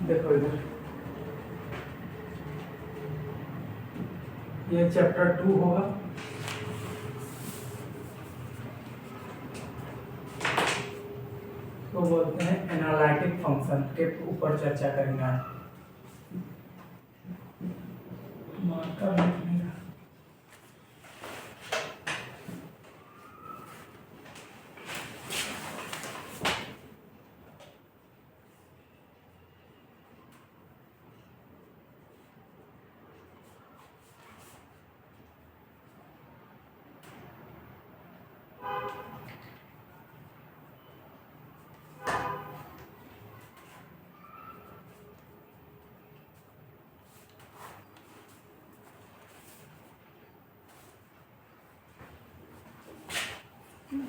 देखो इधर ये चैप्टर 2 होगा। तो बोलते हैं एनालिटिक फंक्शन के ऊपर चर्चा करेंगे आज। मार्कर नहीं रहा।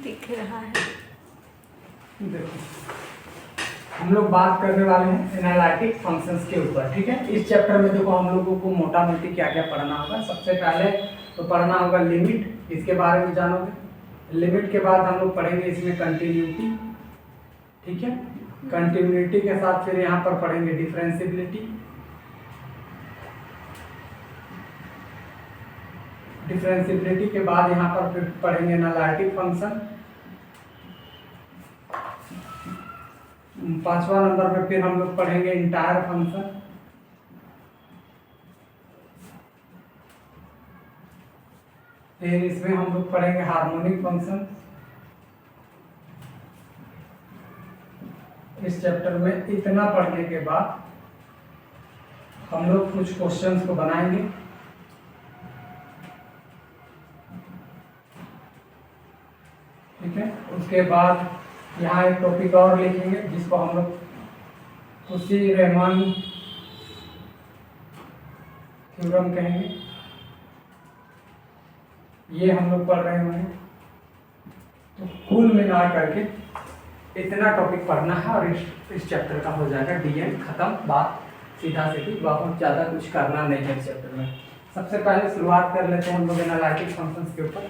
दिख रहा है। देखो हम लोग बात करने वाले हैं एनालिटिक फंक्शंस के ऊपर, ठीक है। इस चैप्टर में देखो हम लोगों को मोटा मोटी क्या क्या पढ़ना होगा। सबसे पहले तो पढ़ना होगा लिमिट, इसके बारे में जानोगे। लिमिट के बाद हम लोग पढ़ेंगे इसमें कंटिन्यूटी, ठीक है। कंटिन्यूटी के साथ फिर यहाँ पर पढ़ेंगे डिफरेंशियबिलिटी। डिफरेंशियबिलिटी के बाद यहाँ पर फिर पढ़ेंगे एनालिटिक फंक्शन। 5वां नंबर पे फिर हम लोग पढ़ेंगे इंटायर फंक्शन। फिर इसमें हम लोग पढ़ेंगे हार्मोनिक फंक्शन। इस चैप्टर में इतना पढ़ने के बाद हम लोग कुछ क्वेश्चंस को बनाएंगे, ठीक है। उसके बाद यहाँ एक टॉपिक और लिखेंगे जिसको हम लोग कुशी-रीमन थ्योरम कहेंगे। ये हम लोग पढ़ रहे होंगे। तो कुल मिला करके इतना टॉपिक पढ़ना है और इस चैप्टर का हो जाएगा डीएन खत्म। बात सीधा सीधी, बहुत ज़्यादा कुछ करना नहीं है इस चैप्टर में। सबसे पहले शुरुआत कर लेते हैं हम लोग एनालिटिक फंक्शंस के ऊपर,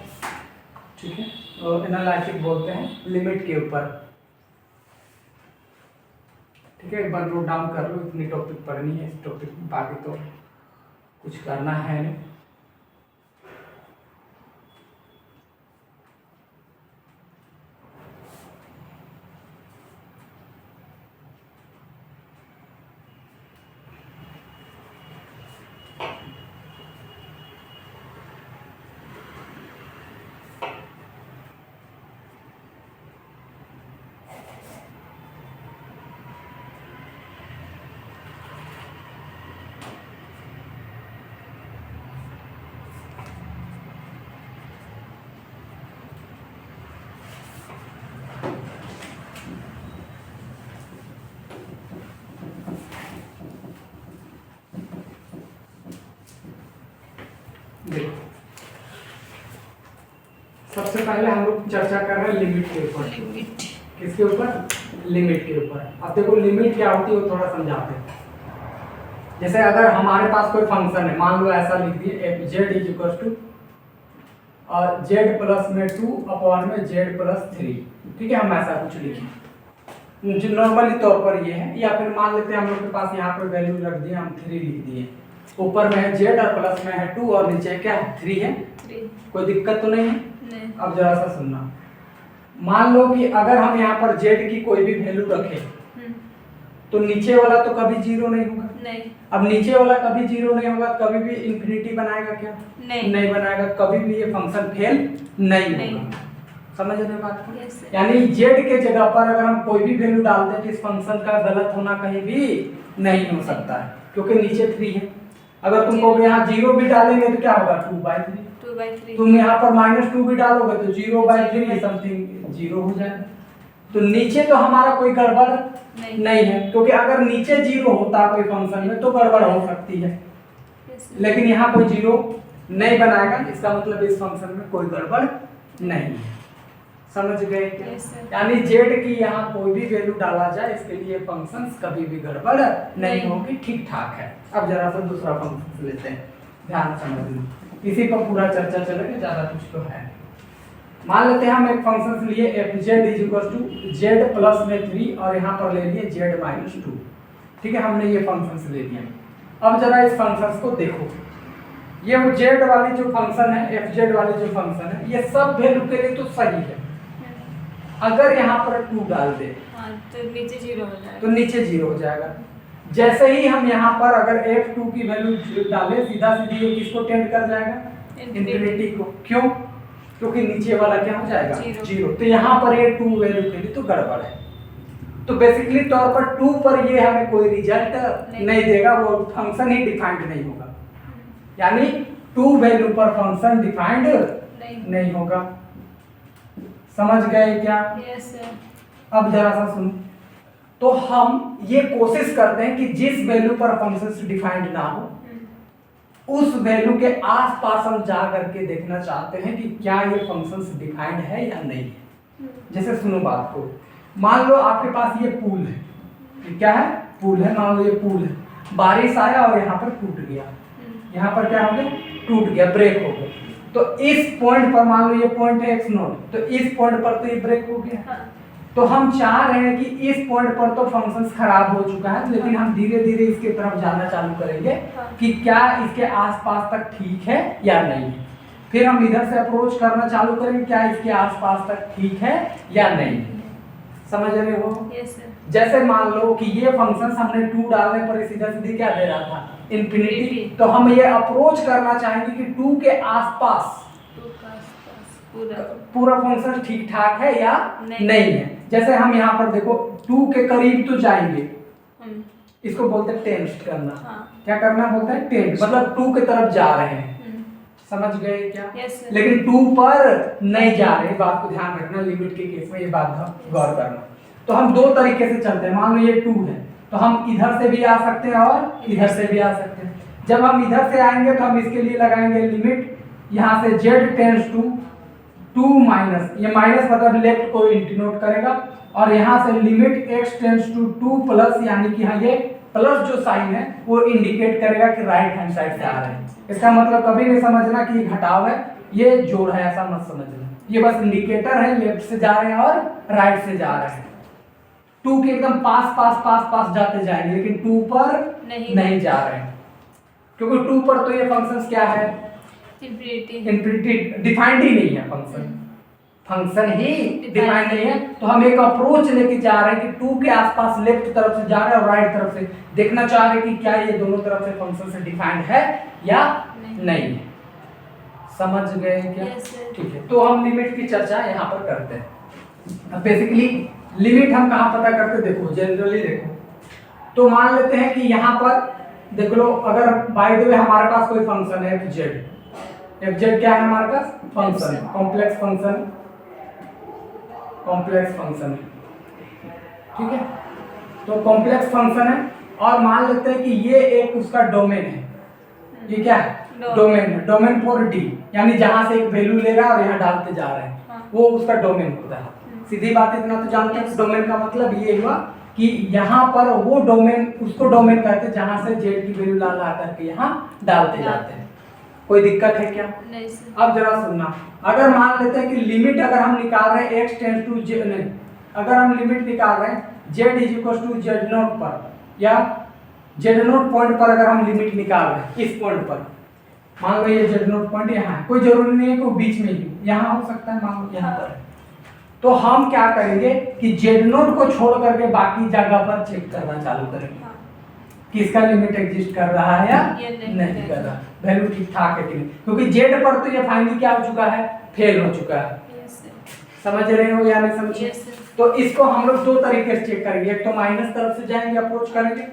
ठीक है। और एनालिटिक बोलते हैं लिमिट के ऊपर, ठीक है। एक बार नोट डाउन कर लो, इतनी टॉपिक पढ़नी है इस टॉपिक में, बाकी तो कुछ करना है नहीं। देखो सबसे पहले हम लोग चर्चा कर रहे हैं लिमिट के ऊपर। लिमिट किसके ऊपर? लिमिट के ऊपर। अब देखो लिमिट क्या होती है वो थोड़ा समझाते हैं। जैसे अगर हमारे पास कोई फंक्शन है, मान लो ऐसा लिख दिए f z is equal to और जेड प्लस में 2 अपॉन में जेड प्लस 3, ठीक है। हम ऐसा कुछ लिखें जो नॉर्मली तौर पर ये है, या फिर मान लेते हैं हम लोग के पास यहाँ पर वैल्यू रख दिए, हम 3 लिख दिए। ऊपर में है जेड और प्लस में है 2 और नीचे क्या है 3 है। 3 कोई दिक्कत तो नहीं है? नहीं। अब जरा सा सुनना, मान लो कि अगर हम यहाँ पर जेड की कोई भी वैल्यू रखें तो नीचे वाला तो कभी जीरो नहीं होगा। नहीं। अब नीचे वाला कभी जीरो नहीं होगा, कभी भी इंफिनिटी बनाएगा क्या? नहीं बनाएगा। कभी भी ये फंक्शन फेल नहीं होगा। समझ रहे बात को? yes, यानी जेड के जगह पर अगर हम कोई भी वैल्यू डालते हैं तो इस फंक्शन का गलत होना कहीं भी नहीं हो सकता है, क्योंकि नीचे 3 है। अगर तुम कहोगे यहाँ 0 भी डालेंगे तो क्या होगा 2/3। तुम यहाँ पर -2 भी डालोगे तो 0/3 समथिंग 0 हो जाएगा। तो नीचे तो हमारा कोई गड़बड़ नहीं है, क्योंकि अगर नीचे 0 होता कोई फंक्शन में तो गड़बड़ हो सकती है, लेकिन यहाँ कोई 0 नहीं बनाएगा, इसका मतलब इस फंक्शन में कोई गड़बड़ नहीं है। समझ गए क्या? यानी जेड की यहाँ कोई भी वैल्यू डाला जाए इसके लिए फंक्शंस कभी भी गड़बड़ नहीं होगी, ठीक ठाक है। अब जरा सा दूसरा फंक्शन लेते हैं, ध्यान समझ लो, इसी पर पूरा चर्चा चलेगा, ज्यादा कुछ तो है। मान लेते हैं हम एक फंक्शन लिए f z is equal to z plus में 3 और यहाँ पर ले लिए जेड -2, ठीक है, हमने ये फंक्शंस ले लिया। अब जरा इस फंक्शंस को देखो, ये जेड वाली जो फंक्शन है, एफ जेड वाली जो फंक्शन है, ये सब वैल्यू के लिए तो सही है। अगर यहाँ पर 2 डाल दे तो नीचे 0 हो जाएगा, तो नीचे 0 हो जाएगा। जैसे ही हम यहाँ पर अगर f2 की वैल्यू डालें, सीधा सीधी ये किसको टेंड कर जाएगा, इंफिनिटी को। क्यों? क्योंकि नीचे वाला क्या हो जाएगा, 0। तो यहाँ पर ये 2 वैल्यू के लिए तो गड़बड़ है। तो बेसिकली तौर पर 2 पर ये हमें कोई रिजल्ट नहीं देगा, वो फंक्शन ही डिफाइंड नहीं होगा, यानी 2 वैल्यू पर फंक्शन डिफाइंड नहीं होगा। समझ गए क्या? Yes sir. अब जरा सा सुनो, तो हम ये कोशिश करते हैं कि जिस वैल्यू पर फंक्शन डिफाइंड ना हो, उस वैल्यू के आसपास हम जा करके देखना चाहते हैं कि क्या ये फंक्शन डिफाइंड है या नहीं है। जैसे सुनो बात को, मान लो आपके पास ये पूल है, ये क्या है, पूल है, मान लो ये पूल है, बारिश आया और यहाँ पर टूट गया, यहाँ पर क्या हो गया, टूट गया, ब्रेक हो गया। तो इस पॉइंट पर मान लो ये पॉइंट है x0, तो इस पॉइंट पर तो ये ब्रेक हो गया। तो हम चाह रहे हैं कि इस पॉइंट पर तो फंक्शन खराब हो चुका है, लेकिन हम धीरे धीरे इसके तरफ जाना चालू करेंगे कि क्या इसके आसपास तक ठीक है या नहीं है। फिर हम इधर से अप्रोच करना चालू करेंगे, क्या इसके आसपास तक ठीक है या नहीं है। समझ रहे हो? Yes sir. जैसे मान लो कि ये फंक्शन हमने 2 डालने पर सीधा सीधी क्या दे रहा था, इन्फिनिटी। तो हम ये अप्रोच करना चाहेंगे कि 2 के आसपास पूरा फंक्शन ठीक ठाक है या नहीं है। जैसे हम यहाँ पर देखो 2 के करीब तो जाएंगे, इसको बोलते हैं टेंस्ट करना। क्या करना बोलते हैं, टेंस्ट, मतलब 2 के तरफ जा रहे हैं। समझ गए क्या? लेकिन 2 पर नहीं जा रहे, बात को ध्यान रखना, लिमिट के केस में ये बात गौर करना। तो हम 2 तरीके से चलते हैं। मान लो ये 2 है, तो हम इधर से भी आ सकते हैं और इधर से भी आ सकते हैं। जब हम इधर से आएंगे तो हम इसके लिए लगाएंगे लिमिट, यहाँ से z टेंड्स टू 2 माइनस, ये माइनस मतलब लेफ्ट को इंडिनोट करेगा, और यहाँ से limit x tends to 2 plus, यानी कि हाँ ये प्लस जो साइन है वो इंडिकेट करेगा कि राइट हैंड साइड से आ रहे हैं। इसका मतलब कभी नहीं समझना कि ये घटाव है, ये जोड़ है, ऐसा मत समझना। ये बस इंडिकेटर है, लेफ्ट से जा रहे हैं और राइट से जा रहे हैं। 2 के एकदम पास पास पास पास जाते जाएंगे, लेकिन 2 पर नहीं जा रहे हैं, क्योंकि 2 पर तो ये फंक्शन क्या है, इन्फिनिटी, डिफाइंड ही नहीं है फंक्शन, फंक्शन ही डिफाइंड नहीं है। तो हम एक अप्रोच लेके जा रहे हैं कि 2 के आसपास लेफ्ट तरफ से जा रहे हैं और राइट तरफ से देखना चाह रहे हैं कि क्या ये दोनों तरफ से फंक्शन से डिफाइंड है या नहीं है। समझ गए क्या? ठीक है, तो हम लिमिट की चर्चा यहाँ पर करते हैं। बेसिकली लिमिट हम कहाँ पता करते, देखो जनरली देखो, तो मान लेते हैं कि यहाँ पर देख लो, अगर बाय द वे हमारे पास कोई फंक्शन है एफ जेड क्या है हमारे पास, function, complex function, complex function, ठीक है। तो कॉम्प्लेक्स फंक्शन है, और मान लेते हैं कि ये एक उसका डोमेन है, ये क्या है, डोमेन है, डोमेन फॉर डी, यानी जहां से एक वैल्यू ले रहा है और यहाँ डालते जा रहे हैं, वो उसका डोमेन होता है। सीधी बात इतना तो जानते हैं, डोमेन का मतलब ये हुआ कि यहाँ पर वो डोमेन, उसको डोमेन कहते हैं जहां से जेड की वैल्यू ला करके यहाँ डालते जाते हैं। कोई दिक्कत है क्या? नहीं सर। अब जरा सुनना, अगर मान लेते हैं कि लिमिट अगर हम निकाल रहे हैं x टेंड्स टू z, नहीं, अगर हम लिमिट निकाल रहे हैं z is equal to z0 पर, या z0 पॉइंट पर अगर हम लिमिट निकाल रहे हैं, इस पॉइंट पर मान लो ये z0 पॉइंट यहाँ है, कोई जरूरी नहीं है कि वो बीच में ही, यहाँ हो सकता है, मान लो यहाँ पर है। तो हम क्या करेंगे कि z0 को छोड़ करके बाकी जगह पर चेक करना चालू करेंगे कि इसका लिमिट एग्जिस्ट कर रहा है या नहीं कर रहा, वैल्यू ठीक ठाक है कि नहीं, क्योंकि जेड पर तो ये फाइनली क्या हो चुका है, फेल हो चुका है। समझ रहे हो या नहीं समझे? तो इसको हम लोग 2 तरीके से चेक करेंगे, एक तो माइनस तरफ से जाएंगे, अप्रोच करेंगे,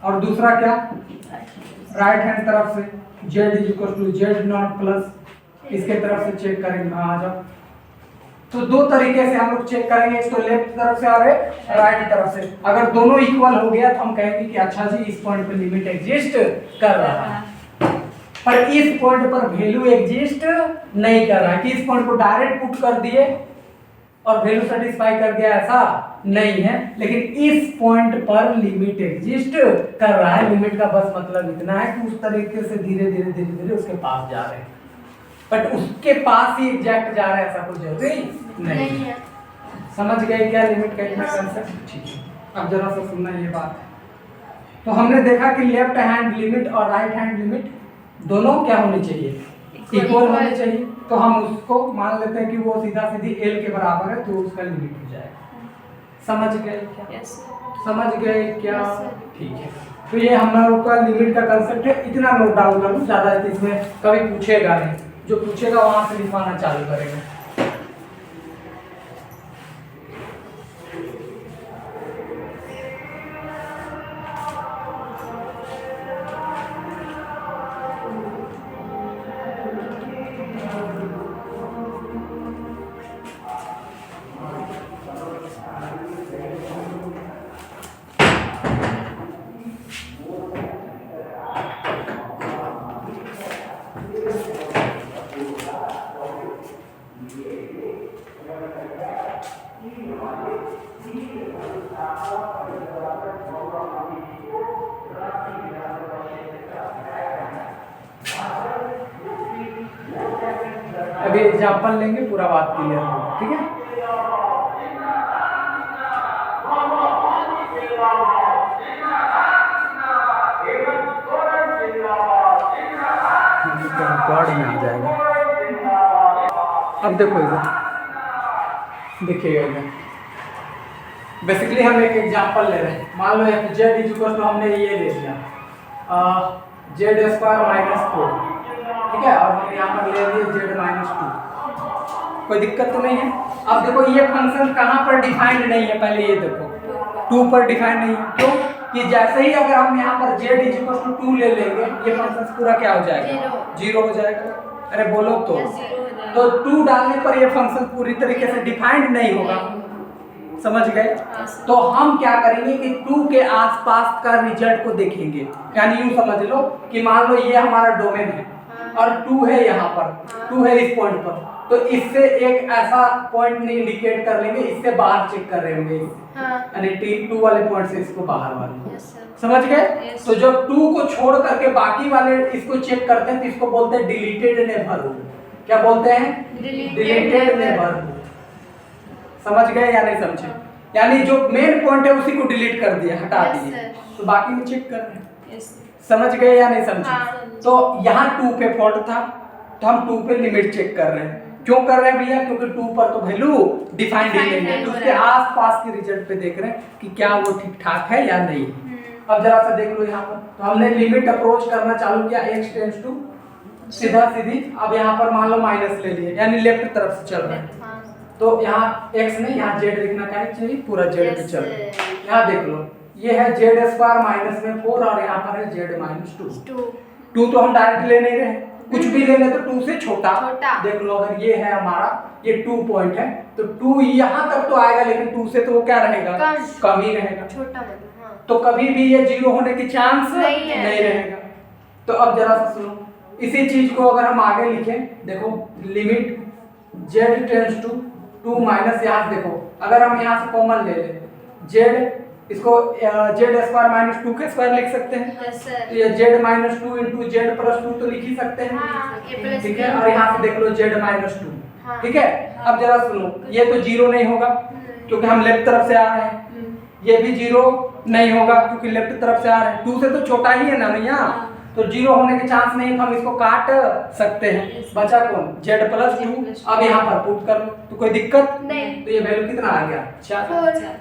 और दूसरा क्या, राइट हैंड तरफ से z is equal to z0 plus इसके तरफ से चेक करेंगे। हाँ आ जाओ। तो 2 तरीके से हम लोग चेक करेंगे, एक तो लेफ्ट तरफ से और राइट तरफ से। अगर दोनों इक्वल हो गया तो हम कहेंगे कि अच्छा जी इस पॉइंट पर लिमिट एग्जिस्ट कर रहा है, पर इस पॉइंट पर वैल्यू एग्जिस्ट नहीं कर रहा है, कि इस पॉइंट को डायरेक्ट पुट कर दिए और वैल्यू सेटिस्फाई कर गया, ऐसा नहीं है। लेकिन इस पॉइंट पर लिमिट एग्जिस्ट कर रहा है। लिमिट का बस मतलब इतना है कि उस तरीके से धीरे धीरे धीरे धीरे उसके पास जा रहे हैं, बट उसके पास ही एग्जैक्ट जा रहा है ऐसा कुछ जरूरी नहीं है। समझ गए क्या लिमिट का इतना कंसेप्ट? ठीक है, अब जरा सा सुनना ये बात है। तो हमने देखा कि लेफ्ट हैंड लिमिट और राइट हैंड लिमिट दोनों क्या होनी चाहिए, इक्वल होनी चाहिए। तो हम उसको मान लेते हैं कि वो सीधा सीधी एल के बराबर है, तो उसका लिमिट हो जाएगा। समझ गए क्या? यस समझ गए क्या? Yes, sir. ठीक है, तो ये हम लोग का लिमिट का कंसेप्ट है। इतना नोट डाउन कर लो, ज़्यादा इसमें कभी पूछेगा नहीं, जो पूछेगा वहाँ से लिखवाना चालू करेंगे। अभी एग्जाम्पल लेंगे, पूरा बात क्लियर होगा, ठीक है? रिकॉर्ड में आ जाएगा। अब देखो इधर, देखिएगा इधर, बेसिकली हम एक एग्जांपल ले रहे हैं। मान लो यहाँ जेड इज इक्वल टू हमने ये ले लिया जेड स्क्वायर माइनस 4, ठीक है, और हम यहाँ पर ले लिए जेड माइनस 2। कोई दिक्कत तो नहीं है? अब देखो ये फंक्शन कहाँ पर डिफाइंड नहीं है, पहले ये देखो 2 पर डिफाइंड नहीं है। क्यों? कि जैसे ही अगर हम यहाँ पर जेड इज इक्वल टू 2 ले लेंगे, ये फंक्शन पूरा क्या हो जाएगा? जीरो हो जाएगा। अरे बोलो तो 2 डालने पर ये फंक्शन पूरी तरीके से डिफाइंड नहीं होगा। समझ गए? तो हम क्या करेंगे कि 2 के आसपास का रिजल्ट को देखेंगे। यानी यूं समझ लो कि मान लो ये हमारा डोमेन है और 2 है यहाँ पर, 2 है इस पॉइंट पर, तो इससे एक ऐसा पॉइंट इंडिकेट कर लेंगे, इससे बाहर चेक कर रहे होंगे, यानी 2 वाले पॉइंट से इसको बाहर वाले। समझ गए? तो जब 2 को छोड़ करके बाकी वाले इसको चेक करते हैं तो इसको बोलते हैं डिलीटेड नेबरहुड। क्या बोलते हैं? Deleted neighbourhood. समझ गए या नहीं समझे? यानी जो मेन पॉइंट है उसी को डिलीट कर दिया, हटा दिए, तो बाकी में चेक कर रहे हैं। समझ गए या नहीं समझे? तो यहाँ 2 पे फॉल्ट था, तो हम 2 पे लिमिट चेक कर रहे हैं। क्यों कर रहे हैं भैया? क्योंकि 2 पर तो वैल्यू डिफाइंड ही नहीं है, तो उसके आसपास के रिजल्ट पे देख रहे हैं कि क्या वो ठीक ठाक है या नहीं। अब जरा सा देख लो यहाँ पर, तो हमने लिमिट अप्रोच करना चालू किया, x टेंड्स टू सीधा सीधी। अब यहाँ पर मान लो माइनस ले लिए, यानी लेफ्ट तरफ से चल रहे हैं, तो यहाँ x नहीं, यहाँ z लिखना चाहिए, पूरा z पे चल रहे हैं। यहाँ देख लो, ये है जेड स्क्वायर माइनस में 4 और यहाँ पर है जेड माइनस 2 तो हम डायरेक्ट ले नहीं रहे, कुछ भी ले ले तो 2 से छोटा। देख लो, अगर ये है हमारा, ये 2 पॉइंट है, तो 2 यहाँ तक तो आएगा, लेकिन 2 से तो वो क्या रहेगा? कम ही रहेगा, छोटा। तो कभी भी ये 0 होने की चांस नहीं रहेगा। तो अब जरा सा सुनो, इसी चीज को अगर हम आगे लिखें, देखो limit z tends to 2 minus, यहाँ देखो अगर हम यहाँ से कॉमन ले लें z, इसको जेड स्क्वायर माइनस 2 के स्क्वायर लिख सकते हैं। तो ये Z minus 2 into Z plus 2 तो लिख ही सकते हैं, ठीक है। और यहाँ से देख लो जेड माइनस 2, ठीक है। अब जरा सुनो, ये तो 0 नहीं होगा क्योंकि हम लेफ्ट तरफ से आ रहे हैं, ये भी 0 नहीं होगा क्योंकि लेफ्ट तरफ से आ रहे हैं, 2 से तो छोटा ही है ना भैया, तो 0 होने के चांस नहीं, तो हम इसको काट सकते हैं। बचा कौन? z plus 2। अब यहाँ पर पुट कर लो, तो कोई दिक्कत नहीं, तो ये वैल्यू कितना आ गया? 4।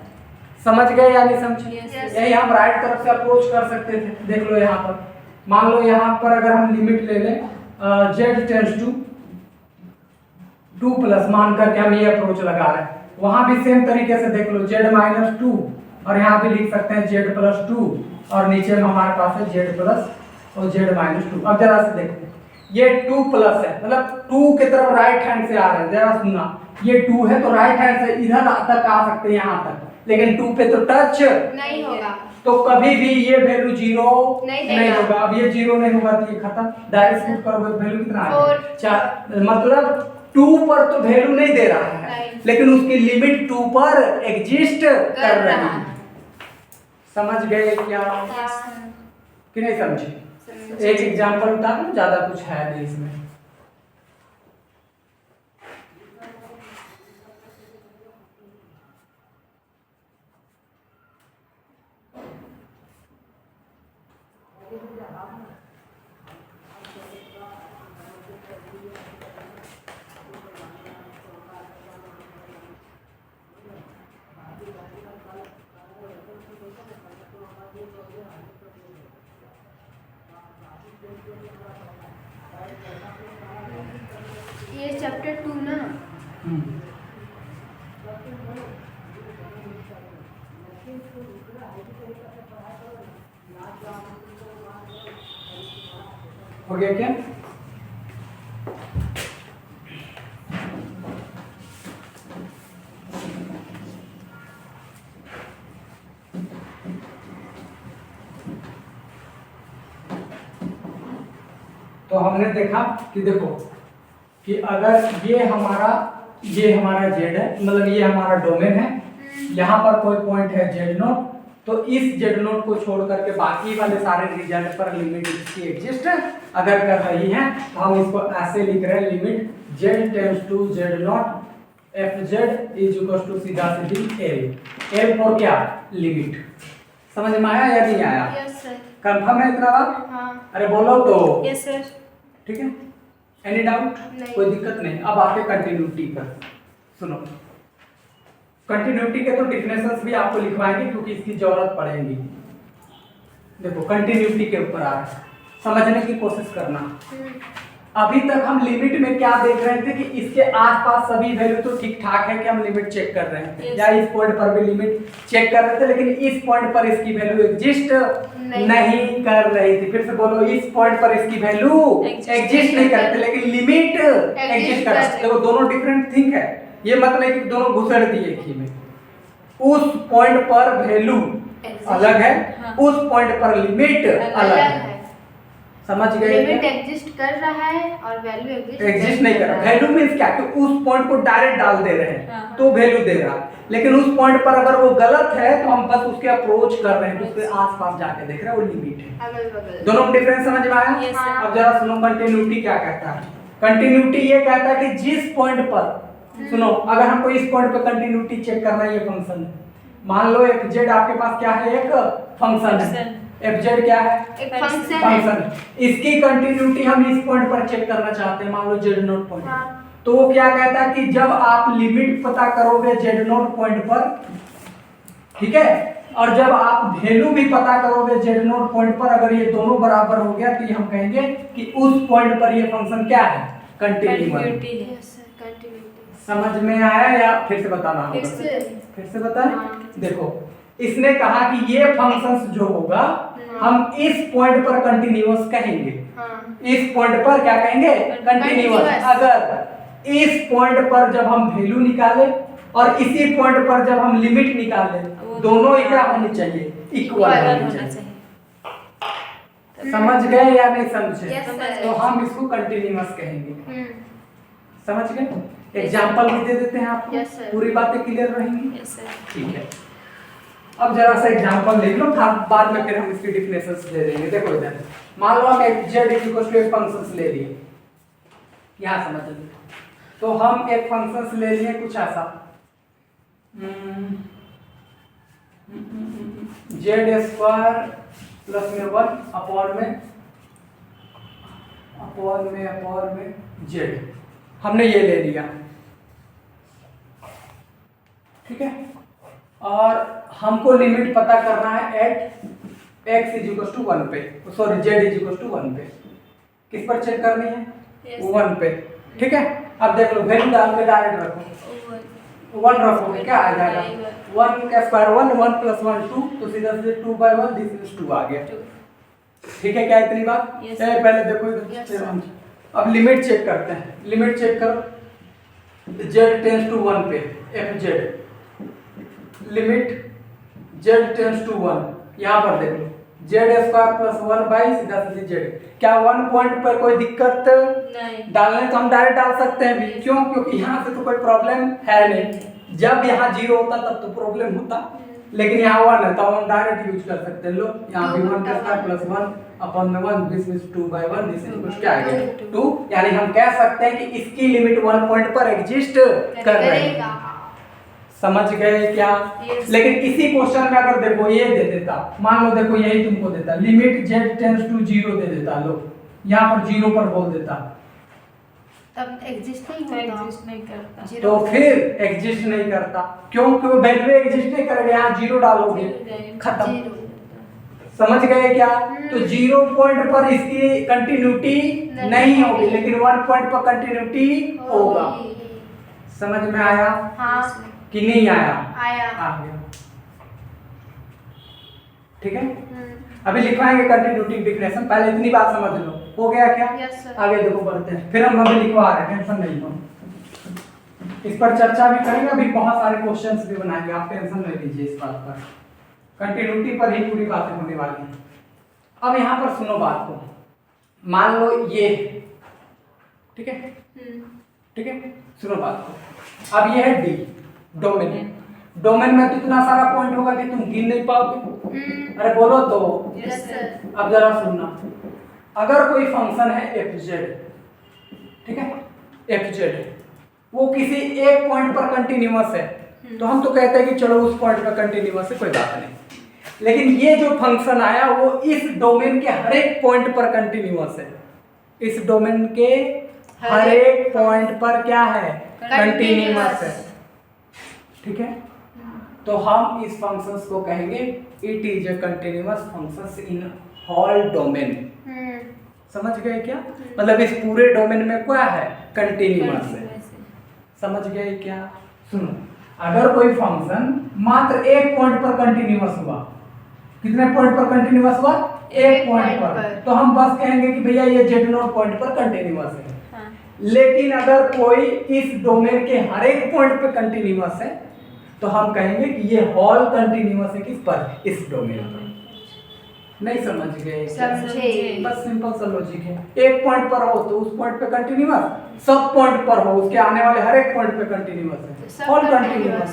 समझ गए या नहीं समझे? यही हम राइट तरफ से अप्रोच कर सकते थे। देख लो यहाँ पर, मान लो यहाँ पर अगर हम लिमिट ले लें z टेंड्स टू 2 प्लस मान करके हम ये अप्रोच लगा रहे हैं, वहां भी सेम तरीके से देख लो z माइनस 2, और यहाँ भी लिख सकते हैं z प्लस 2, और नीचे में हमारे पास है z प्लस और z माइनस 2। अब जरा से देखो, ये 2 प्लस है, मतलब 2 की तरफ राइट हैंड से आ रहे हैं। जरा सुनना, ये 2 है तो राइट हैंड से इधर तक आ सकते हैं, यहाँ तक, लेकिन 2 पे तो टच नहीं होगा, तो कभी भी ये वैल्यू 0 नहीं होगा। अब ये 0 नहीं होगा तो ये खत्म, डायरेक्ट पुट करोगे, वैल्यू कितना आएगा? 4। मतलब 2 पर तो वैल्यू नहीं दे रहा है, लेकिन उसकी लिमिट 2 पर एग्जिस्ट कर रही है। समझ गए क्या कि नहीं समझे? एक एग्जांपल बता दूं, ज्यादा कुछ है नहीं इसमें। ये चैप्टर 2 ना। हो गया क्या? तो हमने देखा कि देखो कि अगर ये हमारा जेड है, मतलब ये हमारा डोमेन है, यहाँ पर कोई पॉइंट है जेड नोट, तो इस जेड नोट को छोड़ करके बाकी वाले सारे रिजल्ट पर लिमिट इसकी एग्जिस्ट अगर कर रही है तो हम इसको ऐसे लिख रहे हैं, limit z tends to z not f z is equal to सीधा सीधी एल फॉर क्या? लिमिट। समझ में आया या नहीं आया? Yes sir. कंफर्म है इतना बात? हाँ। अरे बोलो तो। Yes sir. ठीक है, एनी डाउट? नहीं। कोई दिक्कत नहीं। अब आते कंटिन्यूटी पर। सुनो, कंटिन्यूटी के तो डिफिनेशंस भी आपको लिखवाएंगे क्योंकि इसकी जरूरत पड़ेगी। देखो कंटिन्यूटी के ऊपर आ रहा है, समझने की कोशिश करना। अभी तक हम लिमिट में क्या देख रहे थे कि इसके आसपास सभी वैल्यू तो ठीक ठाक है कि हम लिमिट चेक कर रहे थे, या इस पॉइंट पर भी लिमिट चेक कर रहे थे, लेकिन इस पॉइंट पर इसकी वैल्यू एग्जिस्ट नहीं कर रही थी। फिर से बोलो, इस पॉइंट पर इसकी वैल्यू एग्जिस्ट नहीं करते, लेकिन लिमिट एग्जिस्ट कर रही। देखो दोनों डिफरेंट थिंग है, ये मतलब नहीं कि दोनों घुसड़ दिए एक ही में। उस पॉइंट पर वैल्यू अलग है, उस पॉइंट पर लिमिट अलग है। समझ गए? लिमिट एग्जिस्ट कर रहा है और वैल्यू एग्जिस्ट नहीं कर रहा। वैल्यू मींस क्या? कि उस पॉइंट को डायरेक्ट डाल दे रहे हैं तो वैल्यू दे रहा है, लेकिन उस पॉइंट पर अगर वो गलत है तो हम बस उसके अप्रोच कर रहे हैं, उसके आसपास जाके देख रहे हैं, वो लिमिट है। अगल बगल दोनों में डिफरेंस समझ में आया? Yes, sir. अब जरा सुनो कंटिन्यूटी क्या कहता है। कंटिन्यूटी ये कहता है कि जिस पॉइंट पर, सुनो, अगर हमको इस पॉइंट पर कंटिन्यूटी चेक करना है, ये फंक्शन है, मान लो एफ जेड आपके पास क्या है? एक फंक्शन है। एफ जेड क्या है? एक फंक्शन है। फंक्शन। इसकी कंटिन्यूटी हम इस पॉइंट पर चेक करना चाहते हैं, मान लो जेड नोट पॉइंट। हाँ। तो वो क्या कहता है कि जब आप लिमिट पता करोगे जेड नोट पॉइंट पर, ठीक है, और जब आप वैल्यू भी पता करोगे जेड नोट पॉइंट पर, अगर ये दोनों बराबर हो गया तो ये हम कहेंगे कि उस पॉइंट पर ये फंक्शन क्या है? कंटिन्यूअस। Yes sir, continuity. समझ में आया या फिर से बताना होगा? फिर से बताएं। देखो इसने कहा कि ये फंक्शंस जो होगा हम इस पॉइंट पर कंटिन्यूअस कहेंगे। इस पॉइंट पर क्या कहेंगे? कंटिन्यूअस। अगर इस पॉइंट पर जब हम वैल्यू निकाले और इसी पॉइंट पर जब हम लिमिट निकाले, दोनों ही क्या होनी चाहिए? इक्वल होनी चाहिए। समझ गए या नहीं समझे? Yes, sir. तो हम इसको कंटिन्यूअस कहेंगे। समझ गए? एग्जाम्पल भी दे देते हैं आपको। Yes, sir. पूरी बातें क्लियर रहेंगी? Yes sir. ठीक है, अब जरा सा एग्जांपल देख लो, बाद में फिर हम इसकी डिफिनेशंस दे देंगे। देखो इधर मान लो हम एक z इक्वल टू एक फंक्शंस ले लिए, यहां समझ लीजिए। तो हम एक फंक्शंस ले लिए कुछ ऐसा, जेड स्क्वायर प्लस में 1 अपॉन में जेड, हमने ये ले लिया। ठीक है, और हमको लिमिट पता करना है at x is equal to 1 पे, sorry z is equal to 1 पे। किस पर चेक करनी है? Yes. 1 पे। ठीक है, अब देख लो वैल्यू डाल के डायरेक्ट रखो, 1 रखोगे क्या आ जाएगा? 1 का स्क्वायर 1, 1 प्लस 1 2, तो सीधा सीधे 2/1 दिस इज 2 आ गया। ठीक है, क्या इतनी बात? Yes. पहले देखो इधर। अब लिमिट चेक करते हैं, लिमिट चेक करो, z टेंड्स टू 1 पे f z, limit z tends to 1, यहाँ पर देख लो जेड स्क्वायर प्लस 1 बाई सीधा सीधे जेड। क्या 1 पॉइंट पर कोई दिक्कत नहीं, डालने तो हम डायरेक्ट डाल सकते हैं भी, क्यों? क्योंकि यहाँ से तो कोई प्रॉब्लम है नहीं। जब यहाँ 0 होता तब तो प्रॉब्लम होता, लेकिन यहाँ 1 है तो हम डायरेक्ट यूज कर सकते हैं। लो यहाँ भी 1 का स्क्वायर प्लस 1 अपॉन में 1, दिस इज 2/1, दिस इज कुछ क्या आ गया? 2। यानी हम कह सकते हैं कि इसकी लिमिट 1 पॉइंट पर एग्जिस्ट कर रही है। समझ गए क्या? Yes. लेकिन इसी क्वेश्चन में अगर देखो ये दे देता, मान लो देखो यही तुमको देता, लिमिट z टेंड्स टू 0 दे देता, लो यहाँ पर 0 पर बोल देता, तब एग्जिस्ट नहीं होता, एग्जिस्ट नहीं करता। तो फिर एग्जिस्ट नहीं करता। क्यों? क्योंकि वैल्यू एग्जिस्ट नहीं करेगा, यहाँ 0 डालोगे, खत्म। जीरो। समझ गए क्या? तो 0 पॉइंट पर इसकी कंटिन्यूटी नहीं होगी, लेकिन 1 पॉइंट पर कंटिन्यूटी होगा। समझ में आया हाँ कि नहीं आया? आया। आ गया। ठीक है, अभी लिखवाएंगे कंटिन्यूटी डिफिनेशन, पहले इतनी बात समझ लो। हो गया क्या? Yes sir. आगे देखो बढ़ते हैं, फिर हम अभी लिखवा रहे हैं, टेंशन नहीं लो, इस पर चर्चा भी करेंगे, अभी बहुत सारे क्वेश्चंस भी बनाएंगे, आप टेंशन नहीं लीजिए इस बात पर, कंटिन्यूटी पर ही पूरी बातें होने वाली हैं। अब यहाँ पर सुनो बात को, मान लो ये, ठीक है ठीक है, सुनो बात को। अब ये है डी डोमेन, डोमेन में तो इतना सारा पॉइंट होगा कि तुम गिन नहीं पाओगे। अरे बोलो तो। Yes sir. अब जरा सुनना, अगर कोई फंक्शन है एफ जेड, ठीक है, एफ जेड वो किसी एक पॉइंट पर कंटिन्यूअस है, तो हम तो कहते हैं कि चलो उस पॉइंट पर कंटिन्यूअस है, कोई बात नहीं। लेकिन ये जो फंक्शन आया वो इस डोमेन के हर एक पॉइंट पर कंटिन्यूअस है, इस डोमेन के हर एक पॉइंट पर क्या है? कंटिन्यूअस है। ठीक है, तो हम इस फंक्शंस को कहेंगे it is a continuous functions in whole domain. समझ गए क्या? मतलब इस पूरे डोमेन में क्या है? कंटिन्यूअस है। समझ गए क्या? सुनो, अगर कोई फंक्शन मात्र एक पॉइंट पर कंटिन्यूअस हुआ, कितने पॉइंट पर कंटिन्यूअस हुआ? एक पॉइंट पर, तो हम बस कहेंगे कि भैया ये जेड नोट पॉइंट पर कंटिन्यूअस है। हाँ। लेकिन अगर कोई इस डोमेन के हर एक पॉइंट पर कंटिन्यूअस है, तो हम कहेंगे कि ये होल कंटिन्यूअस है, किस पर? इस डोमेन पर। नहीं समझ गए? समझे। बस सिंपल सा लॉजिक है, एक पॉइंट पर हो तो उस पॉइंट पे कंटिन्यूअस, सब पॉइंट पर हो उसके आने वाले हर एक पॉइंट पे कंटिन्यूअस है, सब ऑल continuous। कंटिन्यूअस।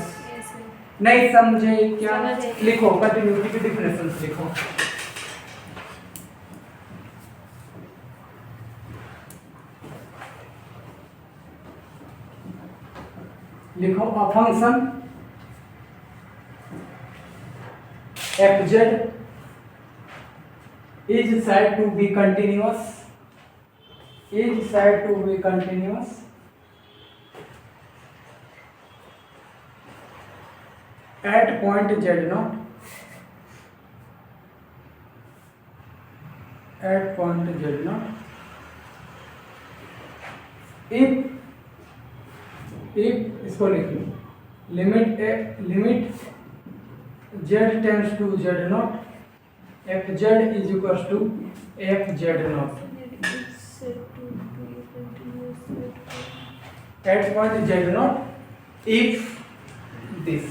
नहीं समझे क्या? समझे। लिखो कंटिन्यूटी की डिफिनेशंस लिखो। लिखो a function fz is said to be continuous, is said to be continuous at point z naught, at point z naught if इसको लिख लो, limit z tends to z naught, fz is equals to fz naught at point z naught if this।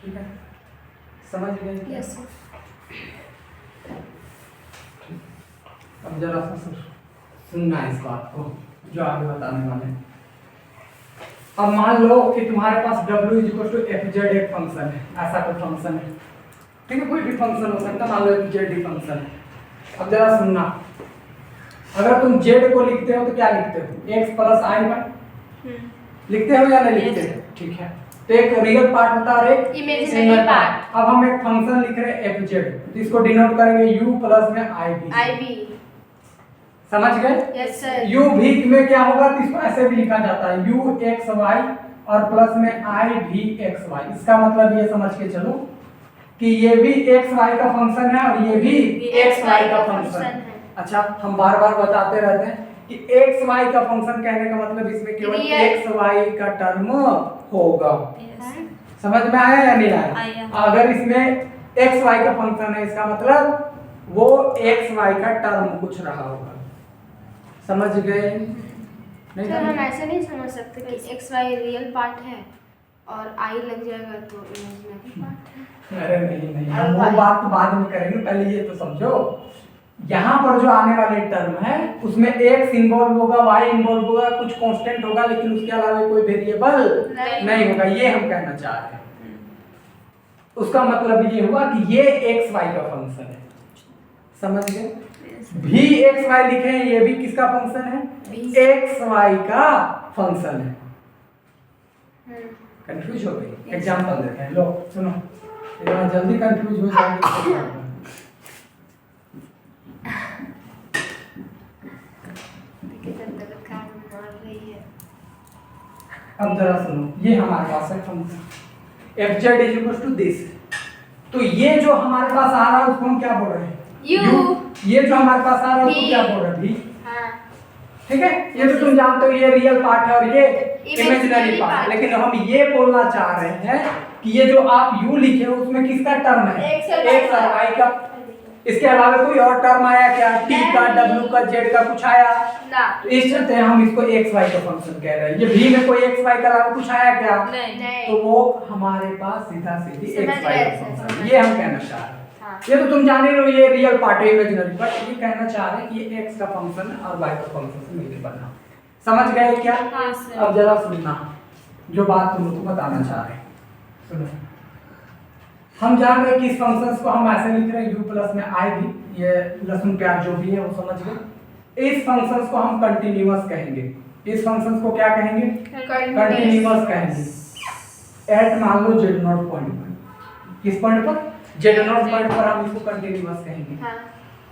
ठीक है, समझ गए? Yes sir. अब जरा सा सुनना इस बात को जो आगे बताने वाले हैं। अब मान लो कि तुम्हारे पास w is equal to f z एक फंक्शन है, ऐसा कोई फंक्शन है, ठीक है, कोई भी फंक्शन हो सकता है, मान लो एफ जेड ही फंक्शन है। अब जरा सुनना, अगर तुम z को लिखते हो तो क्या लिखते हो? x प्लस आई बाय लिखते हो या नहीं लिखते? ठीक है, तो एक रियल पार्ट होता है और एक इमेजिनरी पार्ट। अब हम एक फंक्शन लिख रहे हैं fz, तो इसको डिनोट करेंगे u प्लस में ib। समझ गए? Yes sir. u भी में क्या होगा? तो इसको ऐसे भी लिखा जाता है u x y और प्लस में i भी x y। इसका मतलब ये समझ के चलो कि ये भी x y का फंक्शन है और ये भी x y का फंक्शन है। अच्छा, हम बार बार बताते रहते हैं कि x y का फंक्शन कहने का मतलब इसमें केवल x y का टर्म होगा। समझ में आया या नहीं आया? आया। अगर इसमें x y का फंक्शन है, इसका मतलब वो x y का टर्म कुछ रहा होगा। समझ गए? नहीं सर हम समझे? ऐसे नहीं समझ सकते कि एक्स वाई रियल पार्ट है और आई लग जाएगा तो इमेजिनरी पार्ट है। अरे नहीं, हम वो बात तो बाद में करेंगे, पहले ये तो समझो, यहाँ पर जो आने वाले टर्म है उसमें x इन्वॉल्व होगा, y इन्वॉल्व होगा, कुछ कांस्टेंट होगा, लेकिन उसके अलावा कोई वेरिएबल नहीं होगा, ये हम कहना चाह रहे हैं। उसका मतलब ये हुआ कि ये एक्स वाई का फंक्शन है, समझ गए। भी एक्स वाई लिखे हैं, ये भी किसका फंक्शन है, एक्स वाई का फंक्शन है। कंफ्यूज हो गई, एग्जांपल देते हैं, लो सुनो, इतना जल्दी कंफ्यूज हो जाएंगे। अब जरा सुनो, ये हमारे पास है function f z is equal to this. तो ये जो हमारे पास आ रहा है उसको हम क्या बोल रहे हैं, U। ये जो हमारे पास आ रहा है उसको क्या बोल रहे हैं, भी। ठीक है, ये तो तुम जानते हो ये रियल पार्ट है और ये इमेजिनरी पार्ट है, लेकिन हम ये बोलना चाह रहे हैं कि ये जो आप u लिखे हो उसमें किसका टर्म है, एक्स और वाई का। इसके अलावा कोई और टर्म आया क्या, t का, w का, z का कुछ आया ना। तो इस चलते हम इसको x y का फंक्शन कह रहे हैं। ये भी में कोई x y के अलावा कुछ आया क्या, नहीं। तो वो हमारे पास सीधा सीधी x y का फंक्शन, ये हम कहना चाह रहे हैं। हाँ। ये तो तुम जान ही रहे हो ये रियल पार्ट है इमेजिनरी, बट ये कहना चाह रहे हैं कि ये x का फंक्शन है और y का फंक्शन से मिलकर बना। समझ गए क्या। हाँ, सर। अब जरा सुनना जो बात तुम लोग को बताना चाह रहे हैं, सुनो। हम जान रहे हैं कि इस फंक्शंस को हम ऐसे लिख रहे हैं u प्लस में i भी, ये लहसुन प्याज जो भी है वो समझ गए। इस फंक्शंस को हम कंटिन्यूअस कहेंगे, इस फंक्शंस को क्या कहेंगे, कंटिन्यूअस कहेंगे। एट मान लो z नॉट पॉइंट पर, किस पॉइंट पर, z नॉट पॉइंट पर हम इसको कंटिन्यूअस कहेंगे। हाँ।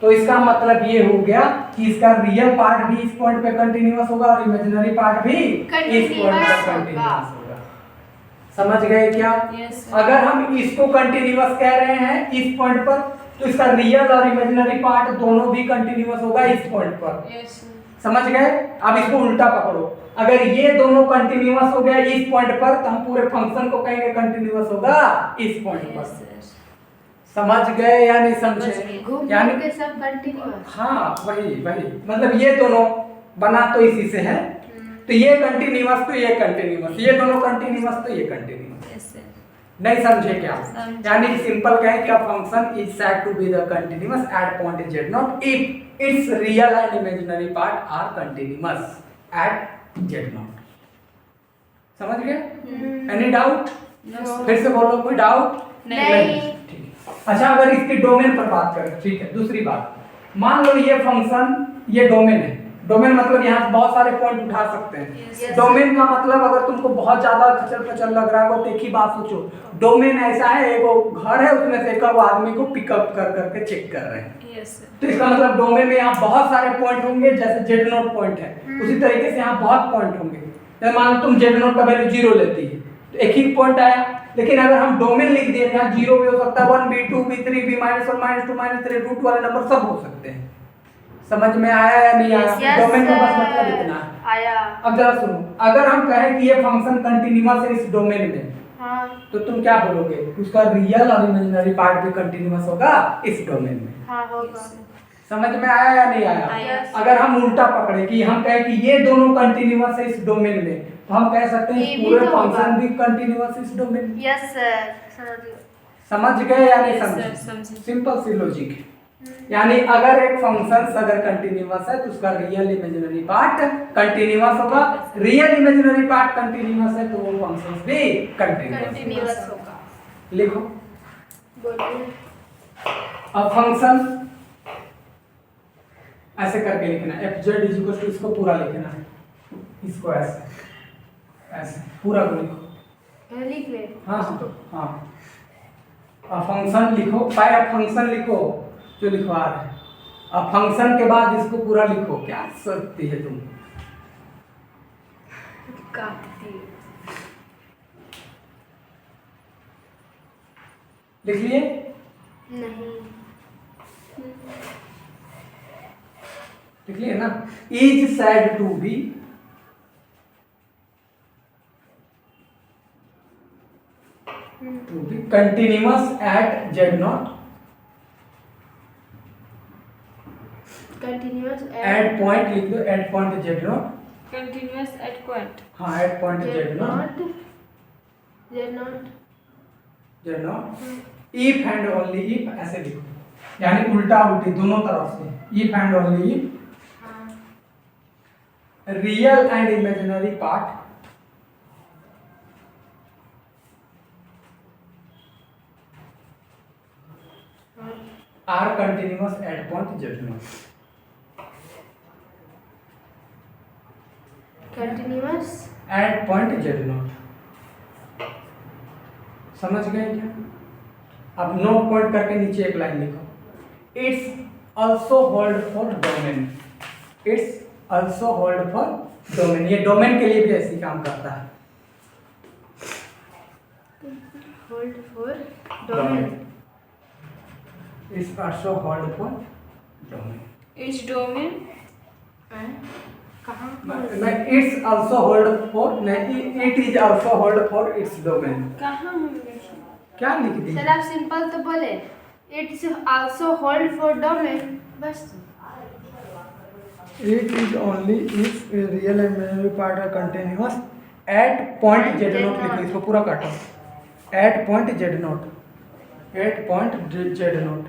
तो इसका मतलब ये हो गया कि इसका रियल पार्ट भी इस पॉइंट पे कंटिन्यूअस होगा और इमेजिनरी पार्ट भी इस पॉइंट पे कंटिन्यूअस होगा। समझ गए क्या। Yes, sir. अगर हम इसको कंटिन्यूअस कह रहे हैं इस पॉइंट पर, तो इसका रियल और इमेजिनरी पार्ट दोनों भी कंटिन्यूअस होगा इस पॉइंट पर। Yes, sir. समझ गए। अब इसको उल्टा पकड़ो, अगर ये दोनों कंटिन्यूअस हो गया इस पॉइंट पर, तो हम पूरे फंक्शन को कहेंगे कंटिन्यूअस होगा इस पॉइंट Yes, पर। sir. समझ गए या नहीं समझ समझे, गए। घूम यानी के सब कंटिन्यूअस। हाँ वही वही, मतलब ये दोनों बना तो इसी से है, तो ये कंटिन्यूअस तो ये कंटिन्यूअस, ये दोनों कंटिन्यूअस तो ये कंटिन्यूअस। Yes, sir. नहीं समझे क्या, समझे। यानी सिंपल कहें कि function is said to be the continuous at point z not if it's real and imaginary part are continuous at z not. समझ गए, एनी डाउट, No, sir. फिर से बोलो, कोई डाउट नहीं। ठीक है। अच्छा अगर इसके डोमेन पर बात करें, ठीक है। दूसरी बात, मान लो ये फंक्शन ये डोमेन है, डोमेन मतलब यहाँ बहुत सारे पॉइंट उठा सकते हैं। Yes. डोमेन का मतलब अगर तुमको बहुत ज्यादा खचल पचल लग रहा है तो एक ही बात सोचो, डोमेन ऐसा है एक घर है उसमें से एक आदमी को पिकअप कर करके चेक कर रहे हैं, Yes, sir. तो इसका मतलब डोमेन में यहाँ बहुत सारे पॉइंट होंगे, जैसे जेड नोट पॉइंट है उसी तरीके से यहाँ बहुत पॉइंट होंगे। जैसे मान लो तुम जेड नोट का वैल्यू 0 लेती है तो एक ही पॉइंट आया, लेकिन अगर हम डोमेन लिख दिए यहाँ 0 भी हो सकता है, 1 भी, 2 भी, 3 भी, -1 -2 -3 रूट वाले नंबर सब हो सकते हैं। समझ में आया या नहीं आया। Yes, डोमेन का बस sir. मतलब इतना है। आया। अब जरा सुनो, अगर हम कहें कि ये फंक्शन कंटिन्यूअस है इस डोमेन में, हाँ। तो तुम क्या बोलोगे, उसका रियल और इमेजिनरी पार्ट भी कंटिन्यूअस होगा इस डोमेन में। हाँ होगा। समझ में आया या नहीं आया। आया। अगर हम उल्टा पकड़े कि हम कहें कि ये दोनों कंटिन्यूअस है इस डोमेन में, तो हम कह सकते हैं ये भी पूरे तो होगा। फंक्शन भी कंटिन्यूअस इस डोमेन में। यस सर, समझ गए। समझ गए या नहीं Yes, समझे, sir, समझे। सिंपल सी लॉजिक है। यानी अगर एक फंक्शन अगर कंटिन्यूअस है तो उसका रियल इमेजिनरी पार्ट कंटिन्यूअस होगा, रियल इमेजिनरी पार्ट कंटिन्यूअस है तो वो फंक्शंस भी कंटिन्यूअस कंटिन्यूअस होगा। लिखो। बोलिए। अब फंक्शन ऐसे करके लिखना है, f z is equal to, इसको पूरा लिखना है, इसको ऐसे ऐसे पूरा को लिखो। लिख ले। हाँ हाँ, अब फंक्शन लिखो, पहले फंक्शन लिखो जो लिखवा रहे हैं, अब फंक्शन के बाद इसको पूरा लिखो। क्या सोचती है तुम, काटती। लिख लिए, नहीं। लिख लिए ना। Is said to be continuous at z not continuous at point, लिख दो at point z not. Continuous at point. हाँ at point z not, z not z not if and only if, ऐसे लिखो, यानी उल्टा उल्टी दोनों तरफ से, if and only if real and imaginary part are continuous at point z not. Continuous at point z not. समझ गए क्या? अब नोट पॉइंट करके नीचे एक लाइन लिखो। It's also hold for domain. It's also hold for domain. ये domain के लिए भी ऐसी काम करता है। Hold for domain. It's also hold for domain. Each domain. कहाँ मैं इट्स ऑल्सो होल्ड फॉर नहीं, it is also hold for its domain. कहाँ हम लिखें? क्या लिख दी? सर आप सिंपल तो बोले it's also hold for domain, बस। It is only if a real and imaginary part are continuous at point z naught। लिखो इसको पूरा काटो। at point z naught। at point z naught।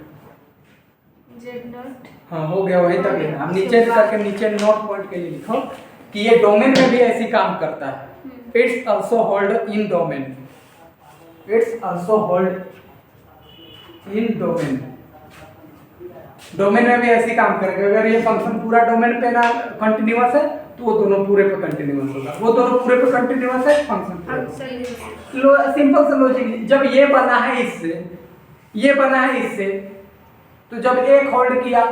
Z not. हाँ हो गया, वहीं तक लेना। हम नीचे करके नीचे नोट पॉइंट के लिए लिखो कि ये डोमेन में भी ऐसी काम करता है। It's also hold in domain. It's also hold in domain. Domain में भी ऐसी काम करेगा। अगर ये फंक्शन पूरा डोमेन पे ना कंटिन्यूअस है तो वो दोनों पूरे पे कंटिन्यूअस होगा। वो दोनों पूरे पे कंटिन्यूअस है, फंक्शन सिंपल सा लॉजिक। जब ये बना है इससे, ये बना है इससे, तो जब एक होल्ड किया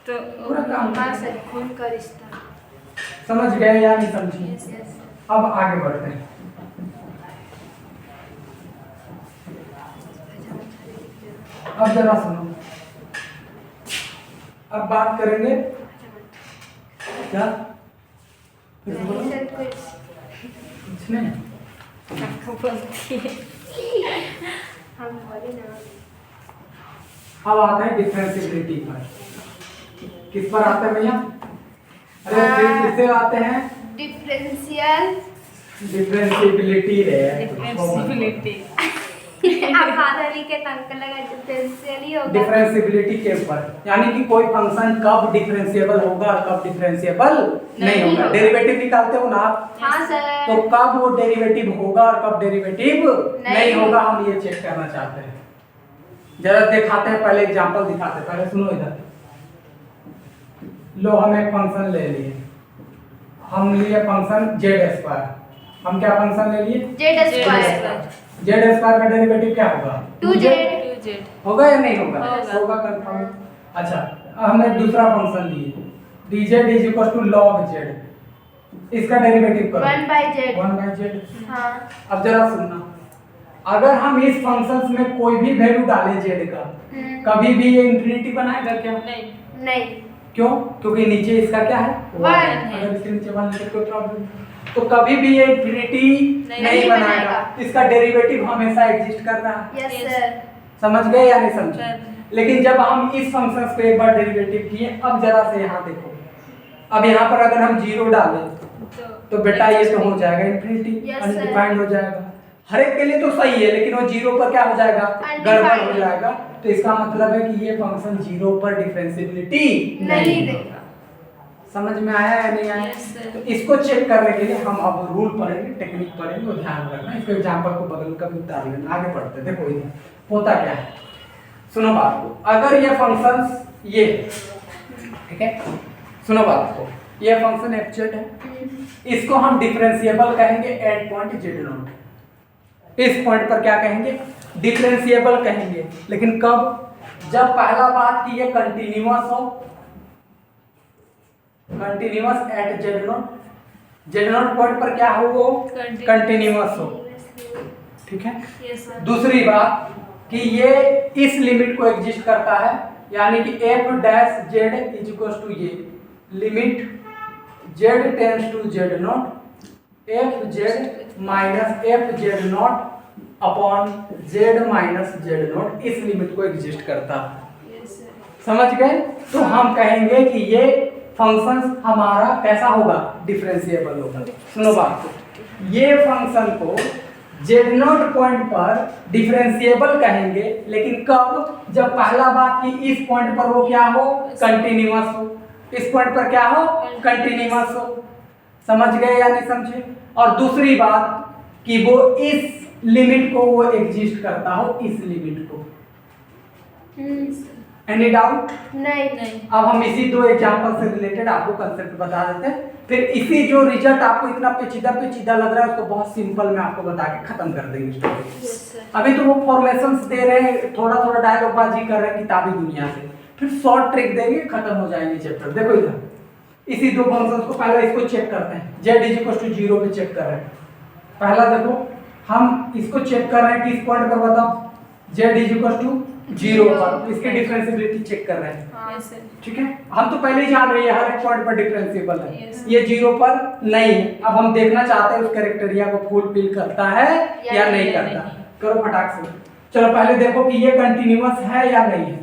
तो पूरा काम। हाँ सर, खून का रिश्ता। समझ गए या नहीं समझे? Yes yes. अब आगे बढ़ते हैं। अब जरा सुनो, अब बात करेंगे क्या? नहीं सर, कुछ नहीं। आपको बोलती है। हम बोले ना। अब आता है डिफरेंशिएबिलिटी पर। किस पर आता है भैया? अरे फिर किससे आते हैं? डिफरेंशियल। डिफरेंशिएबिलिटी रे। Differentiability. आप आधा लिखे तो अंक लगा, डिफरेंशियल ही होगा। डिफरेंशिएबिलिटी के ऊपर, यानी कि कोई फंक्शन कब डिफरेंशिएबल होगा और कब डिफरेंशिएबल नहीं होगा। डेरिवेटिव निकालते हो ना आप, हाँ सर। तो कब वो डेरिवेटिव होगा और कब डेरिवेटिव नहीं होगा, हम ये चेक करना चाहते हैं। जरा दिखाते हैं, पहले एग्जांपल दिखाते हैं। पहले सुनो इधर। लो हम एक फंक्शन ले लिए। हम लिए फंक्शन जेड स्क्वायर। हम क्या फंक्शन ले लिए? Z square. जेड स्क्वायर का डेरिवेटिव क्या होगा? 2z 2z। होगा या नहीं होगा? होगा। होगा कंफर्म। अच्छा, अब हमने दूसरा फंक्शन लिए dz is equal to log z। इसका डेरिवेटिव करो 1/z। 1/z। हाँ। अब जरा सुनना, अगर हम इस फंक्शंस में कोई भी वैल्यू डालें z का, कभी भी ये इंफिनिटी बनाएगा क्या? नहीं। नहीं। क्यों? क्योंकि नीचे इसका क्या है? 1 है। अगर इसके नीचे 1 लिखे कोई प्रॉब्लम, तो कभी भी ये इंफिनिटी नहीं नहीं बनाएगा। बनाएगा। इसका डेरिवेटिव हमेशा एग्जिस्ट कर रहा है। Yes Yes. सर। समझ गए या नहीं समझे? सर। लेकिन जब हम इस फंक्शंस को एक बार डेरिवेटिव किए, अब जरा से यहाँ देखो। अब यहाँ पर अगर हम 0 डालें तो बेटा ये तो हो जाएगा इंफिनिटी, Yes, sir. अनडिफाइंड हो जाएगा। हर एक के लिए तो सही है, लेकिन वो 0 पर क्या हो जाएगा? Undefined. गड़बड़ हो जाएगा। तो इसका मतलब है कि ये फंक्शन 0 पर डिफरेंशिएबिलिटी नहीं है। देगा। समझ में आया या नहीं आया? Yes, sir. तो इसको चेक करने के लिए हम अब रूल पढ़ेंगे, टेक्निक पढ़ेंगे, और ध्यान रखना। इसके एग्जांपल को बगल का भी उतार लेना। आगे बढ़ते हैं। देखो इधर होता क्या है, सुनो बात को। अगर ये फंक्शंस ये, ठीक है, सुनो बात को, ये फंक्शन fz है, इसको हम डिफरेंशिएबल कहेंगे एट पॉइंट z नॉट। इस पॉइंट पर क्या कहेंगे? डिफरेंशिएबल कहेंगे। लेकिन कब? जब पहला बात कि ये कंटिन्यूअस हो, continuous at z not. z not point पर क्या हो? वो कंटिन्यूअस हो, ठीक है। Yes sir. दूसरी बात कि ये इस लिमिट को एग्जिस्ट करता है, यानी कि f dash z is equal to ये limit z tends to z naught f z minus f z naught upon z minus z naught, इस लिमिट को एग्जिस्ट करता है। Yes sir. समझ गए? तो हम कहेंगे कि ये फंक्शन हमारा कैसा होगा? डिफरेंशिएबल होगा। सुनो बात को, ये फंक्शन को z नॉट पॉइंट पर डिफरेंशिएबल कहेंगे, लेकिन कब? जब पहला बात कि इस पॉइंट पर वो क्या हो? कंटिन्यूअस हो। इस पॉइंट पर क्या हो? कंटिन्यूअस हो। समझ गए या नहीं समझे? और दूसरी बात कि वो इस लिमिट को वो एग्जिस्ट करता हो, इस लिमिट को। Any doubt? नहीं नहीं। अब हम इसी दो एग्जांपल से रिलेटेड आपको कंसेप्ट बता देते हैं, फिर इसी जो रिजल्ट आपको इतना पेचीदा लग रहा है उसको बहुत सिंपल में आपको बता के खत्म कर देंगे स्टोरी। Yes sir. अभी तो वो फॉर्मेशंस दे रहे हैं, थोड़ा थोड़ा डायलॉग बाजी कर रहे हैं किताबी दुनिया से, फिर शॉर्ट ट्रिक देंगे, खत्म हो जाएंगे चैप्टर। देखो इधर इसी दो फंक्शंस को पहले इसको चेक करते हैं, z = 0 पे चेक कर रहे हैं। पहला देखो हम इसको चेक कर रहे हैं किस पॉइंट पर बताओ, z = 0 पर, इसकी डिफरेंशिएबिलिटी चेक कर रहे हैं। Yes sir. ठीक है, हम तो पहले ही जान रहे हैं हर एक पॉइंट पर डिफरेंशिएबल है, Yes. ये 0 पर नहीं है। अब हम देखना चाहते हैं उस कैरेक्टेरिया को फुलफिल करता है या नहीं करता। करो फटाक से। चलो पहले देखो कि ये कंटिन्यूअस है या नहीं है।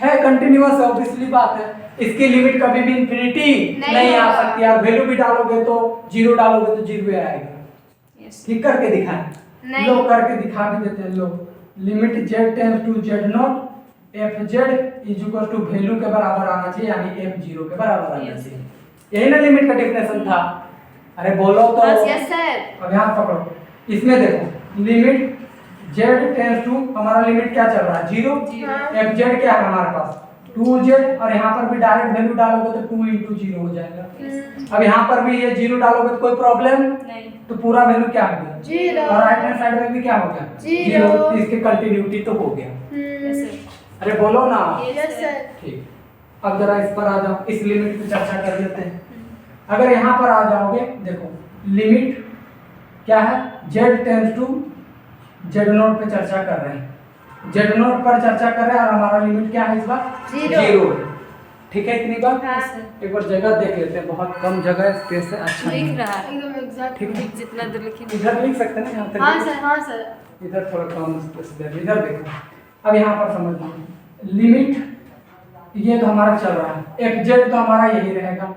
है कंटिन्यूअस है, ऑब्वियसली बात है, इसकी लिमिट कभी भी इंफिनिटी नहीं आ सकती। आप वैल्यू भी डालोगे तो 0 डालोगे तो 0 आएगा। यस। ठीक करके दिखाएं, नहीं। लो करके दिखा भी देते हैं। लो limit z tends to z0 fz equal to value के बराबर आना चाहिए, यानी f0 के बराबर आना Yes. चाहिए। यही ना लिमिट का डेफिनेशन था। अरे बोलो तो। Yes sir. अब यहाँ पकड़ो, इसमें देखो लिमिट z टेंड्स टू, हमारा लिमिट क्या चल रहा है 0, fz क्या है हमारे पास 2z, और यहाँ पर भी डायरेक्ट वैल्यू डालोगे तो 2 × 0 हो जाएगा। अब यहाँ पर भी ये 0 डालोगे तो कोई प्रॉब्लम नहीं। तो पूरा वैल्यू क्या हो गया 0, और राइट हैंड साइड में भी क्या हो गया 0। तो इसके कंटिन्यूटी तो हो गया। Yes sir. अरे बोलो ना। Yes sir. ठीक, अब जरा इस पर आ जाओ, इस लिमिट पे चर्चा कर लेते हैं। अगर यहाँ पर आ जाओगे, देखो लिमिट क्या है z टेंड्स टू z0 पे चर्चा कर रहे हैं, z0 पर चर्चा कर रहे हैं और हमारा लिमिट क्या है इस बार 0। ठीक है, इतनी बात। हाँ। एक बार जगह देख लेते हैं, बहुत कम जगह है, स्पेस है, अच्छा नहीं लिख है। रहा है। एकदम एग्जैक्ट। ठीक है, जितना दूर लिखी इधर लिख सकते हैं ना, यहाँ तक हाँ लिख- सर, हाँ सर। इधर थोड़ा कम स्पेस दे दो। इधर देखो, अब यहाँ पर समझ लो लिमिट ये तो हमारा चल रहा है, fz तो हमारा यही रहेगा,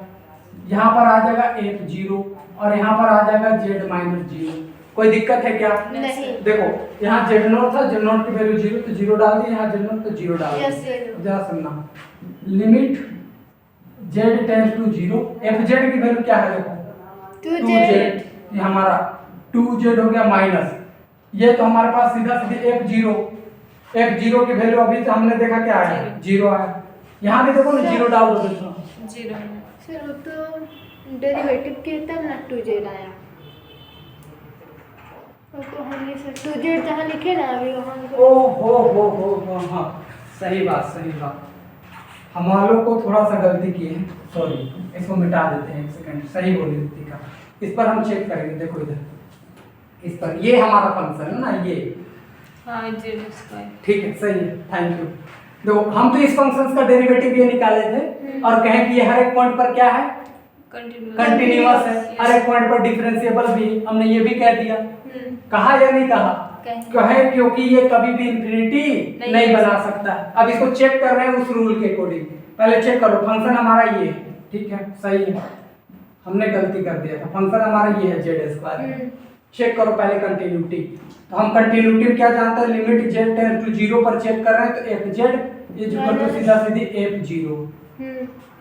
यहाँ पर आ जाएगा f0 और यहाँ पर आ जाएगा z - 0। कोई दिक्कत है क्या? नहीं। देखो यहाँ z0 था, z0 की वैल्यू 0 तो 0 डाल दी, यहाँ z0 तो 0 डाल Yes, दी। yes. जरा सुनना, limit z tends to 0, fz की वैल्यू क्या है देखो 2z, ये हमारा 2z हो गया माइनस, ये तो हमारे पास सीधा सीधे f0 की वैल्यू अभी तो हमने देखा क्या आया 0 आया। यहाँ भी देखो ना 0 डाल दो तो 0। सर वो तो डेरिवेटिव के तब ना 2z आया। तो हम ये सर 2z जहाँ लिखे ना अभी वहाँ ओ हो हाँ, सही बात। हम वालों को थोड़ा सा गलती की है, सॉरी, इसको मिटा देते हैं। 1 सेकंड, सही बोली रितिका, इस पर हम चेक करेंगे। देखो इधर इस पर, ये हमारा फंक्शन है ना, ये हाँ 0²। ठीक है, सही है, थैंक यू। देखो हम तो इस फंक्शन का डेरिवेटिव ये निकाले थे और कहें कि ये हर एक पॉइंट पर क्या है कंटिन्यूअस है, हर एक पॉइंट पर डिफरेंशिएबल भी, हमने ये भी कह दिया। कहा या नहीं कहा? कहे, क्योंकि ये कभी भी इंफिनिटी नहीं बना सकता। अब इसको चेक कर रहे हैं उस रूल के अकॉर्डिंग। पहले चेक करो, फंक्शन हमारा ये है, ठीक है, सही है, हमने गलती कर दिया था, फंक्शन हमारा ये है z²। चेक करो पहले कंटिन्यूटी, तो हम कंटिन्यूटी क्या जानते हैं, लिमिट z टेंड्स टू 0 पर चेक कर रहे हैं तो fz इक्वल टू सीधा सीधी f0,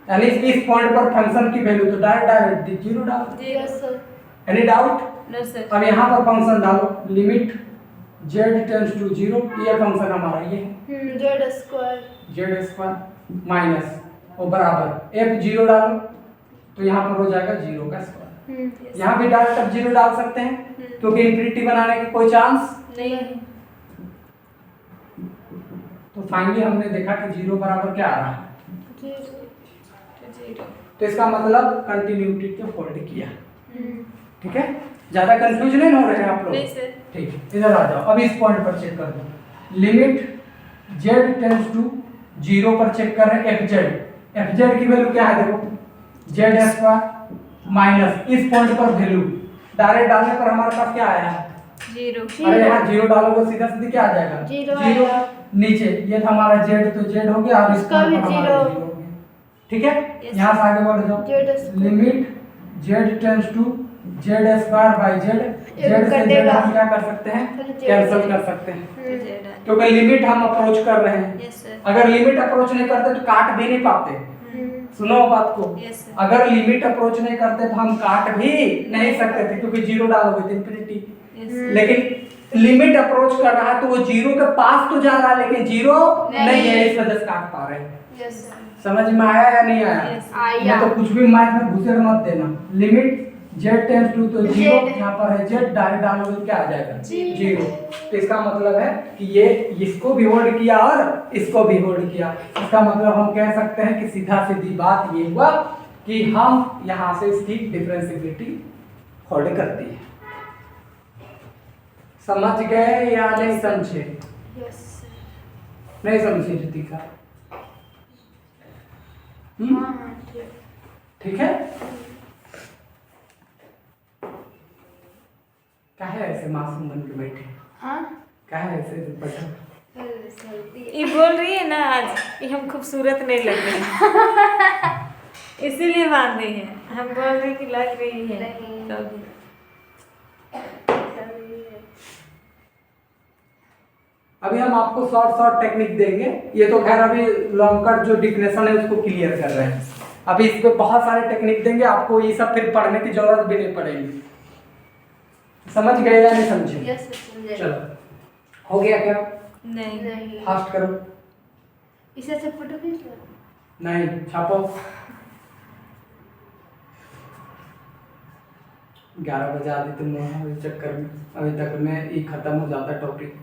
यानी इस पॉइंट पर फंक्शन की वैल्यू तो डायरेक्ट 0 डाल दो। Yes sir. Any doubt? No sir. अब यहाँ पर फंक्शन डालो, लिमिट z टेंड्स टू 0, ये फंक्शन हमारा ये है z² माइनस वो बराबर f0 डालो तो यहाँ पर हो जाएगा 0 का स्क्वायर। यहाँ भी डायरेक्ट अब 0 डाल सकते हैं क्योंकि इंफिनिटी बनाने की कोई चांस नहीं। तो फाइनली हमने देखा कि 0 बराबर क्या आ रहा है, 0। तो इसका मतलब कंटिन्यूटी को होल्ड किया। ठीक है, ज्यादा कंफ्यूज नहीं हो रहे हैं आप लोग? नहीं सर। ठीक है, इधर आ जाओ, अब इस पॉइंट पर चेक कर दो, लिमिट z टेंड्स टू 0 पर चेक कर रहे हैं fz की वैल्यू क्या है देखो z² माइनस इस पॉइंट पर वैल्यू डायरेक्ट डालने पर हमारे पास क्या आया है 0। अरे यहाँ 0 डालोगे सीधा सीधे क्या आ जाएगा 0 आएगा। नीचे ये था हमारा z तो z हो गया और इस इसका भी पॉइंट पर हमारा 0 0 हो गया। ठीक है, Yes. यहाँ से आगे बढ़ जाओ, Z² limit z tends to z² by z, z से z हम क्या कर सकते हैं कैंसिल कर सकते हैं क्योंकि लिमिट हम अप्रोच कर रहे हैं। Yes sir. अगर लिमिट अप्रोच नहीं करते तो काट भी नहीं पाते। सुनो बात को, Yes, sir. अगर लिमिट अप्रोच नहीं करते तो हम काट भी नहीं सकते थे क्योंकि 0 डालोगे तो इंफिनिटी। यस। लेकिन लिमिट अप्रोच कर रहा है तो वो जीरो के पास तो जा रहा है लेकिन जीरो नहीं है, इस वजह से काट पा रहे हैं। Yes sir. समझ में आया या नहीं आया? Yes. आया। मैं तो कुछ भी मैथ में घुसेड़ मत देना। लिमिट z टेंड्स टू तो जीरो, यहाँ पर है z, डायरेक्ट डालोगे तो क्या आ जाएगा? जीरो। तो इसका मतलब है कि ये इसको भी होल्ड किया और इसको भी होल्ड किया। इसका मतलब हम कह सकते हैं कि सीधा सीधी बात ये हुआ कि हम यहाँ से इसकी डिफरेंशिएबिलिटी होल्ड करती है। समझ गए या नहीं समझे? Yes sir. नहीं समझे रितिका? हाँ ठीक। ठीक है। क्या है ऐसे मासूम बन के बैठे? हाँ क्या है ऐसे बैठे? ये बोल रही है ना आज कि हम खूबसूरत नहीं लग रहे इसीलिए बांधे हैं। हम बोल रहे कि लग रही है नहीं। तो भी। अभी हम आपको शॉर्ट टेक्निक देंगे। ये तो खैर अभी लॉन्ग कट जो डिफिनेशन है उसको क्लियर कर रहे हैं। अभी इस पे बहुत सारे टेक्निक देंगे आपको, ये सब फिर पढ़ने की जरूरत भी नहीं पड़ेगी। समझ गए या नहीं समझे? यस सर समझे। चलो हो गया क्या? नहीं नहीं। फास्ट करो। इसे सब फोटो खींच लो। नहीं छापो। 11 बजा दी तुमने अभी चक्कर में, अभी तक में ये खत्म हो जाता टॉपिक।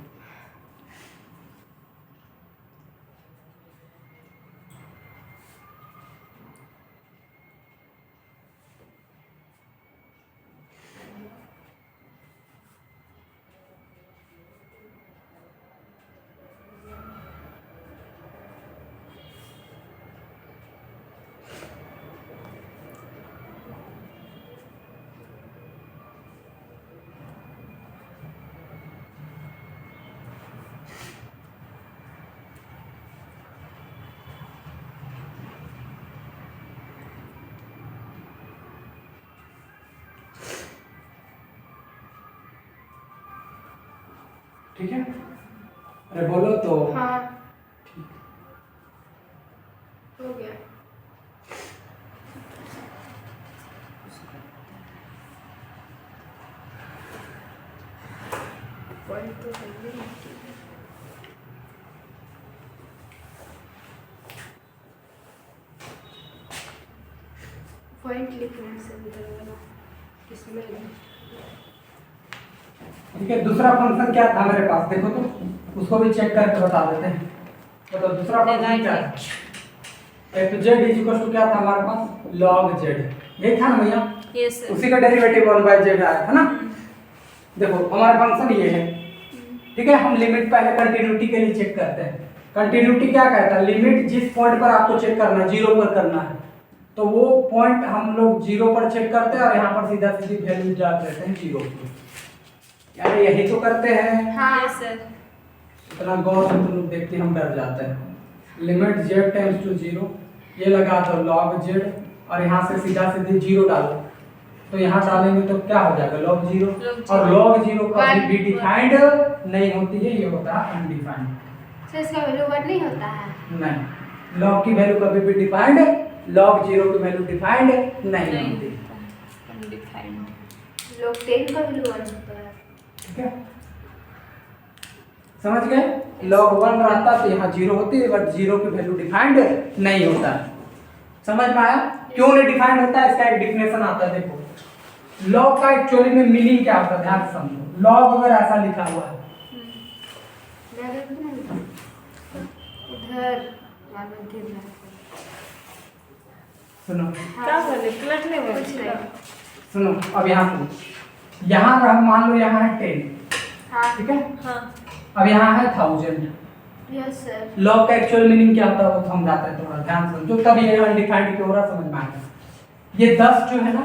ठीक है, अरे बोलो तो। हाँ हो गया। पॉइंट तो जल्दी पॉइंट लिखने से भी लगेगा इसमें। ठीक है, दूसरा फंक्शन क्या था मेरे पास देखो तो, उसको भी चेक करके बता देते हैं। तो दूसरा फंक्शन क्या है? एक तो z इज इक्वल टू क्या था हमारे पास? log z, यही था ना भैया? Yes sir. उसी का डेरिवेटिव 1/z आया था ना। देखो हमारा फंक्शन ये है, ठीक है। हम लिमिट पहले कंटिन्यूटी के लिए चेक करते हैं। कंटिन्यूटी क्या कहता है? लिमिट जिस पॉइंट पर आपको चेक करना है, 0 पर करना है, तो वो पॉइंट हम लोग 0 पर चेक करते हैं और यहाँ पर सीधा सीधी वैल्यू डाल देते हैं 0 की। यार यही तो करते हैं। हाँ यस सर। इतना गौर से तुम लोग देखते हम डर जाते हैं। लिमिट z टेंड्स टू 0, ये लगा दो log z और यहाँ से सीधा सीधे 0 डालो, तो यहाँ डालेंगे तो क्या हो जाएगा? log 0। और log 0 कभी भी डिफाइंड नहीं होती है, ये होता है अनडिफाइंड। सर इसका वैल्यू 1 नहीं होता है? नहीं, log की वैल्यू कभी भी डिफाइंड, log 0 की वैल्यू डिफाइंड नहीं होती। अनडिफाइंड। log 10 का वैल्यू 1 होता है। ठीक है, समझ गए? log 1 रहता तो यहाँ 0 होती है, बट 0 की वैल्यू डिफाइंड नहीं होता। समझ में आया? क्यों नहीं डिफाइंड होता है? इसका एक डिफिनेशन आता है। देखो log का एक्चुअली में मीनिंग क्या होता है, ध्यान से समझो। log अगर ऐसा लिखा हुआ है, उधर मानो गिर रहा है। सुनो क्या बोले? पलटने बोले? कुछ नहीं। सुनो, अब यहाँ सुनो, यहाँ पर हम मान लो यहाँ है 10, हाँ ठीक है। हाँ अब यहाँ है 1000। Yes sir. log का एक्चुअल मीनिंग क्या होता है वो समझाते हैं, थोड़ा ध्यान से समझो, तब ये अनडिफाइंड क्यों हो रहा समझ में आएगा। ये 10 जो है ना,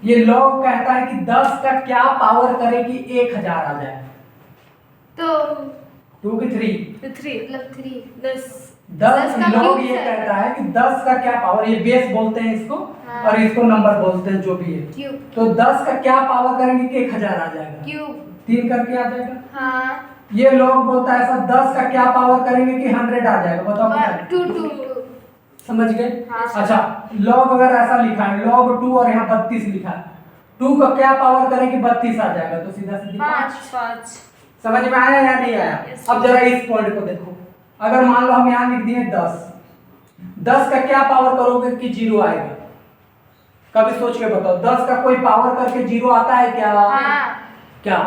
ये log कहता है कि 10 का क्या पावर करे कि 1000 आ जाए। तो 2 की 3, 3 मतलब 3 10 10 का log क्यूब ये है। कहता है कि 10 का क्या पावर, ये बेस बोलते हैं इसको, हाँ। और इसको नंबर बोलते हैं जो भी है। क्यूब तो 10 का क्या पावर करेंगे कि 1000 आ जाएगा, क्यूब 3 करके आ जाएगा। हाँ ये log बोलता है ऐसा 10 का क्या पावर करेंगे कि 100 आ जाएगा। बताओ क्या? 2 2 समझ गए? हाँ। अच्छा, log अगर ऐसा लिखा है log 2 और यहाँ 32 लिखा है, 2 का क्या पावर करें कि 32 आ जाएगा, तो सीधा सीधी 5 5 समझ में आया या नहीं आया? Yes. अब जरा इस पॉइंट को देखो, अगर मान लो हम यहाँ लिख दिए 10 का क्या पावर करोगे कि 0 आएगा? कभी सोच के बताओ, 10 का कोई पावर करके 0 आता है क्या? हाँ। क्या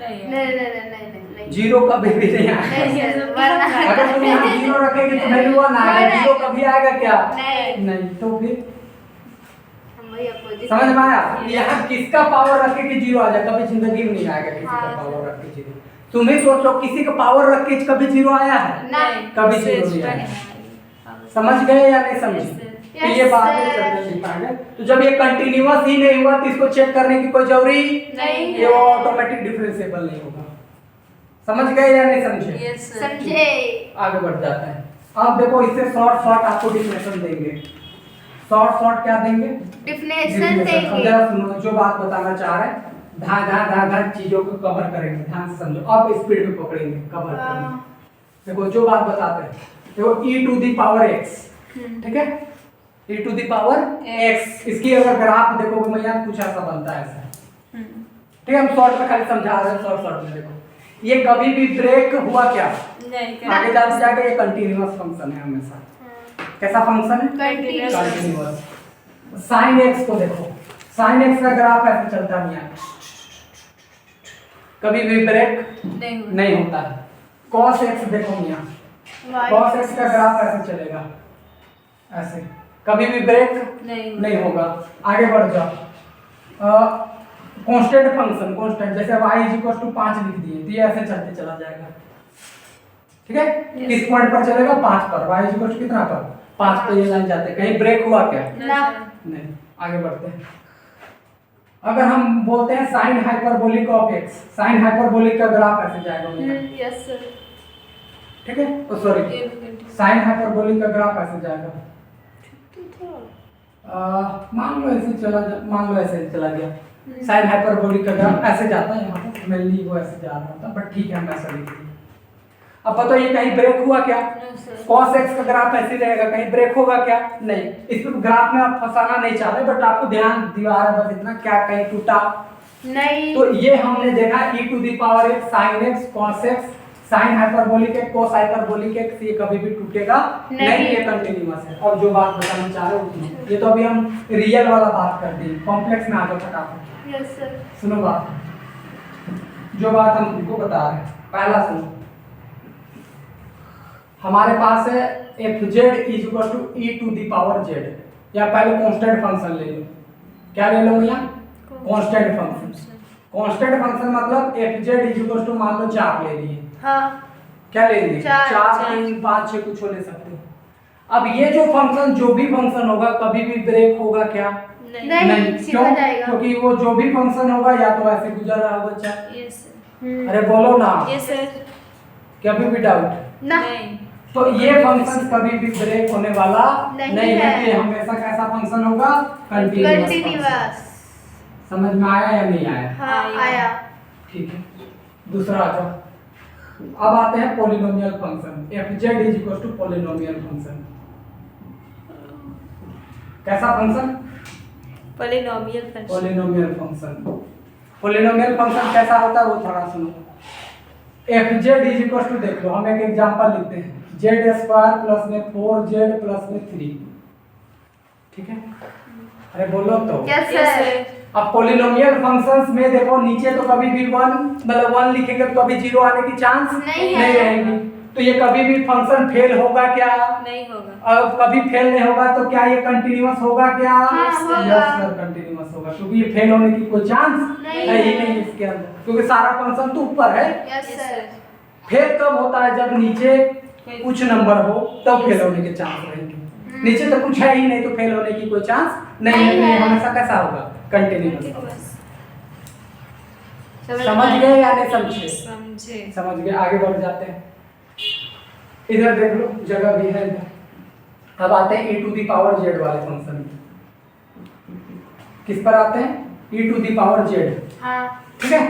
नहीं नहीं 0 कभी भी नहीं आएगा। नहीं सर, वरना- अगर तुम यहाँ 0 रखेंगे तो वैल्यू 1 आएगा, 0 कभी आएगा क्या? नहीं। तो फिर हम वही अपोजिट समझ में आया? यहाँ किसका पावर रख के कि 0 आ जाए? कभी जिंदगी में नहीं आएगा किसी का हाँ। पावर रख के 0। तुम ही सोचो, किसी का पावर रख के कभी 0 आया है? नहीं। कभी 0 नहीं आया। समझ गए या नहीं समझे? Yes, sir. तो ये बात है, चलते दिखाएंगे। तो जब ये कंटिन्यूअस ही नहीं हुआ तो इसको चेक करने की कोई जरूरी नहीं ये ऑटोमेटिक डिफरेंशिएबल नहीं होगा। समझ गए या नहीं समझे? Yes sir. समझे। आगे बढ़ जाते हैं। अब देखो, इससे शॉर्ट आपको डिफिनेशन देंगे। शॉर्ट क्या देंगे? डिफिनेशन अब देंगे। जरा सुनो, जो बात बताना चाह रहे हैं, धा चीजों को कवर करेंगे, ध्यान से समझो। अब स्पीड में पकड़ेंगे, कवर करेंगे। देखो जो बात बताते हैं, देखो e to the power x, ठीक है, e to the power x, इसकी अगर ग्राफ देखोगे मैं यहाँ कुछ ऐसा बनता है ऐसा, ठीक है। हम शॉर्ट में खाली समझा रहे हैं, शॉर्ट में देखो, ये कभी भी ब्रेक हुआ क्या? नहीं आगे जाते जाके ये कंटिन्यूअस फंक्शन है हमेशा। कैसा फंक्शन है? कंटिन्यूअस। कंटिन्यूअस। साइन x को देखो, साइन x का ग्राफ ऐसे चलता है यहाँ, कभी भी ब्रेक नहीं होता है। cos x देखो यहाँ, cos x का ग्राफ ऐसे चलेगा, ऐसे कभी भी ब्रेक नहीं होगा। आगे बढ़ जाओ, कांस्टेंट फंक्शन, कांस्टेंट जैसे y 5 लिख दिए तो ये ऐसे चलते चला जाएगा, ठीक है। किस पॉइंट पर चलेगा? 5 पर। y कितना पर? 5 पे ये लाइन जाते हैं। कहीं ब्रेक हुआ क्या? नहीं। आगे बढ़ते हैं। अगर हम बोलते हैं sine hyperbolic of x, sine hyperbolic का ग्राफ ऐसे जाएगा मेरा, यस सर। ठीक है। ओ सॉरी, साइन हाइपरबोलिक का ग्राफ ऐसे जाएगा, मान लो ऐसे चला गया। साइन हाइपरबोलिक का ग्राफ ऐसे जाता है, यहाँ पर मेनली वो ऐसे जा रहा था, बट ठीक है हम ऐसा लिख दिए। अब बताओ ये कहीं ब्रेक हुआ क्या? cos x का ग्राफ ऐसे रहेगा, कहीं ब्रेक होगा क्या? नहीं। इस ग्राफ में आप फंसाना नहीं चाह रहे, बट आपको ध्यान दिवा रहा है बस इतना, क्या कहीं टूटा नहीं। तो ये हमने देखा e to the power x sin x cos x sin hyperbolic x cos hyperbolic x, ये कभी भी टूटेगा नहीं, ये कंटीन्यूअस है। और जो बात बताना चाह रहे हो, ये तो अभी हम रियल वाला बात कर दी, कॉम्प्लेक्स में आ जाओ फटाफट। Yes sir. सुनो बात, जो बात हम तुमको बता रहे हैं, पहला सुनो। हमारे पास है fz = e to the power z, या पहले कांस्टेंट फंक्शन ले लो। क्या ले लो भैया? Constant function. कांस्टेंट फंक्शन मतलब fz = मान लो 4 ले लिए। हाँ। क्या ले लिए? 4 3 5 6 कुछ हो ले सकते हो। अब ये जो फंक्शन, जो भी फंक्शन होगा, कभी भी ब्रेक होगा क्या? नहीं, सीधा क्यों? जाएगा। क्योंकि वो जो भी फंक्शन होगा या तो ऐसे गुजर रहा होगा, चाहे यस अरे बोलो ना, यस सर। कभी भी डाउट ना। तो ये फंक्शन कभी भी ब्रेक होने वाला नहीं है। ये हमेशा कैसा फंक्शन होगा? कंटीन्यूअस। समझ में आया या नहीं आया? हाँ आया। ठीक है, दूसरा आ जाओ। अब आते हैं polynomial function, fz = polynomial function. कैसा function? Polynomial function. Polynomial function. Polynomial function कैसा होता है वो थोड़ा सुनो। fz = देख लो, हम एक एग्जांपल लिखते हैं, z² + 4z + 3, ठीक है। अरे बोलो तो। Yes sir. अब पॉलिनोमियल फंक्शंस में देखो, नीचे तो कभी भी 1 मतलब 1 लिखेंगे तो कभी 0 आने की चांस नहीं है। रहेगी। तो ये कभी भी फंक्शन फेल होगा क्या? नहीं होगा। अब कभी फेल नहीं होगा तो क्या ये कंटीन्यूअस होगा क्या? हाँ, होगा। यस सर, कंटीन्यूअस होगा, क्योंकि ये फेल होने की कोई चांस नहीं है ही है। नहीं इसके अंदर, क्योंकि सारा फंक्शन तो ऊपर है। Yes sir. फेल कब होता है? जब नीचे कुछ नंबर हो तब फेल होने के चांस रहेंगे। नीचे तो कुछ है ही नहीं तो फेल होने की कोई चांस नहीं है। नहीं है। हमेशा कैसा होगा? कंटीन्यूअस। समझ समझ गए या नहीं समझे? समझे। समझ गए। आगे बढ़ जाते हैं, इधर देख लो, जगह भी है इधर। अब आते हैं e to the power z वाले फंक्शन में। किस पर आते हैं? e to the power z, हाँ। ठीक है।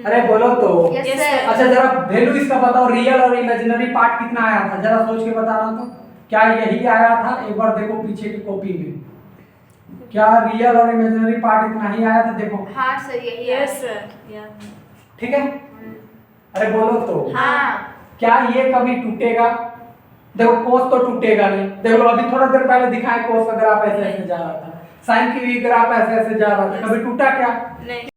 अरे बोलो तो। यस Yes, सर। sir। अच्छा जरा वैल्यू इसका बताओ, रियल और इमेजिनरी पार्ट कितना आया था, जरा सोच के बताना तो। क्या यही आया था? एक बार देखो पीछे की कॉपी में, क्या रियल और इमेजिनरी पार्ट इतना ही आया था? देखो, हाँ सर, यही है। Yes sir. ठीक है। अरे बोलो तो। हाँ। क्या ये कभी टूटेगा? देखो कोस तो टूटेगा नहीं। देखो अभी थोड़ा देर पहले दिखाए कोस का ग्राफ ऐसे ऐसे जा रहा था, साइन की भी ग्राफ ऐसे ऐसे जा रहा था, कभी टूटा क्या? नहीं।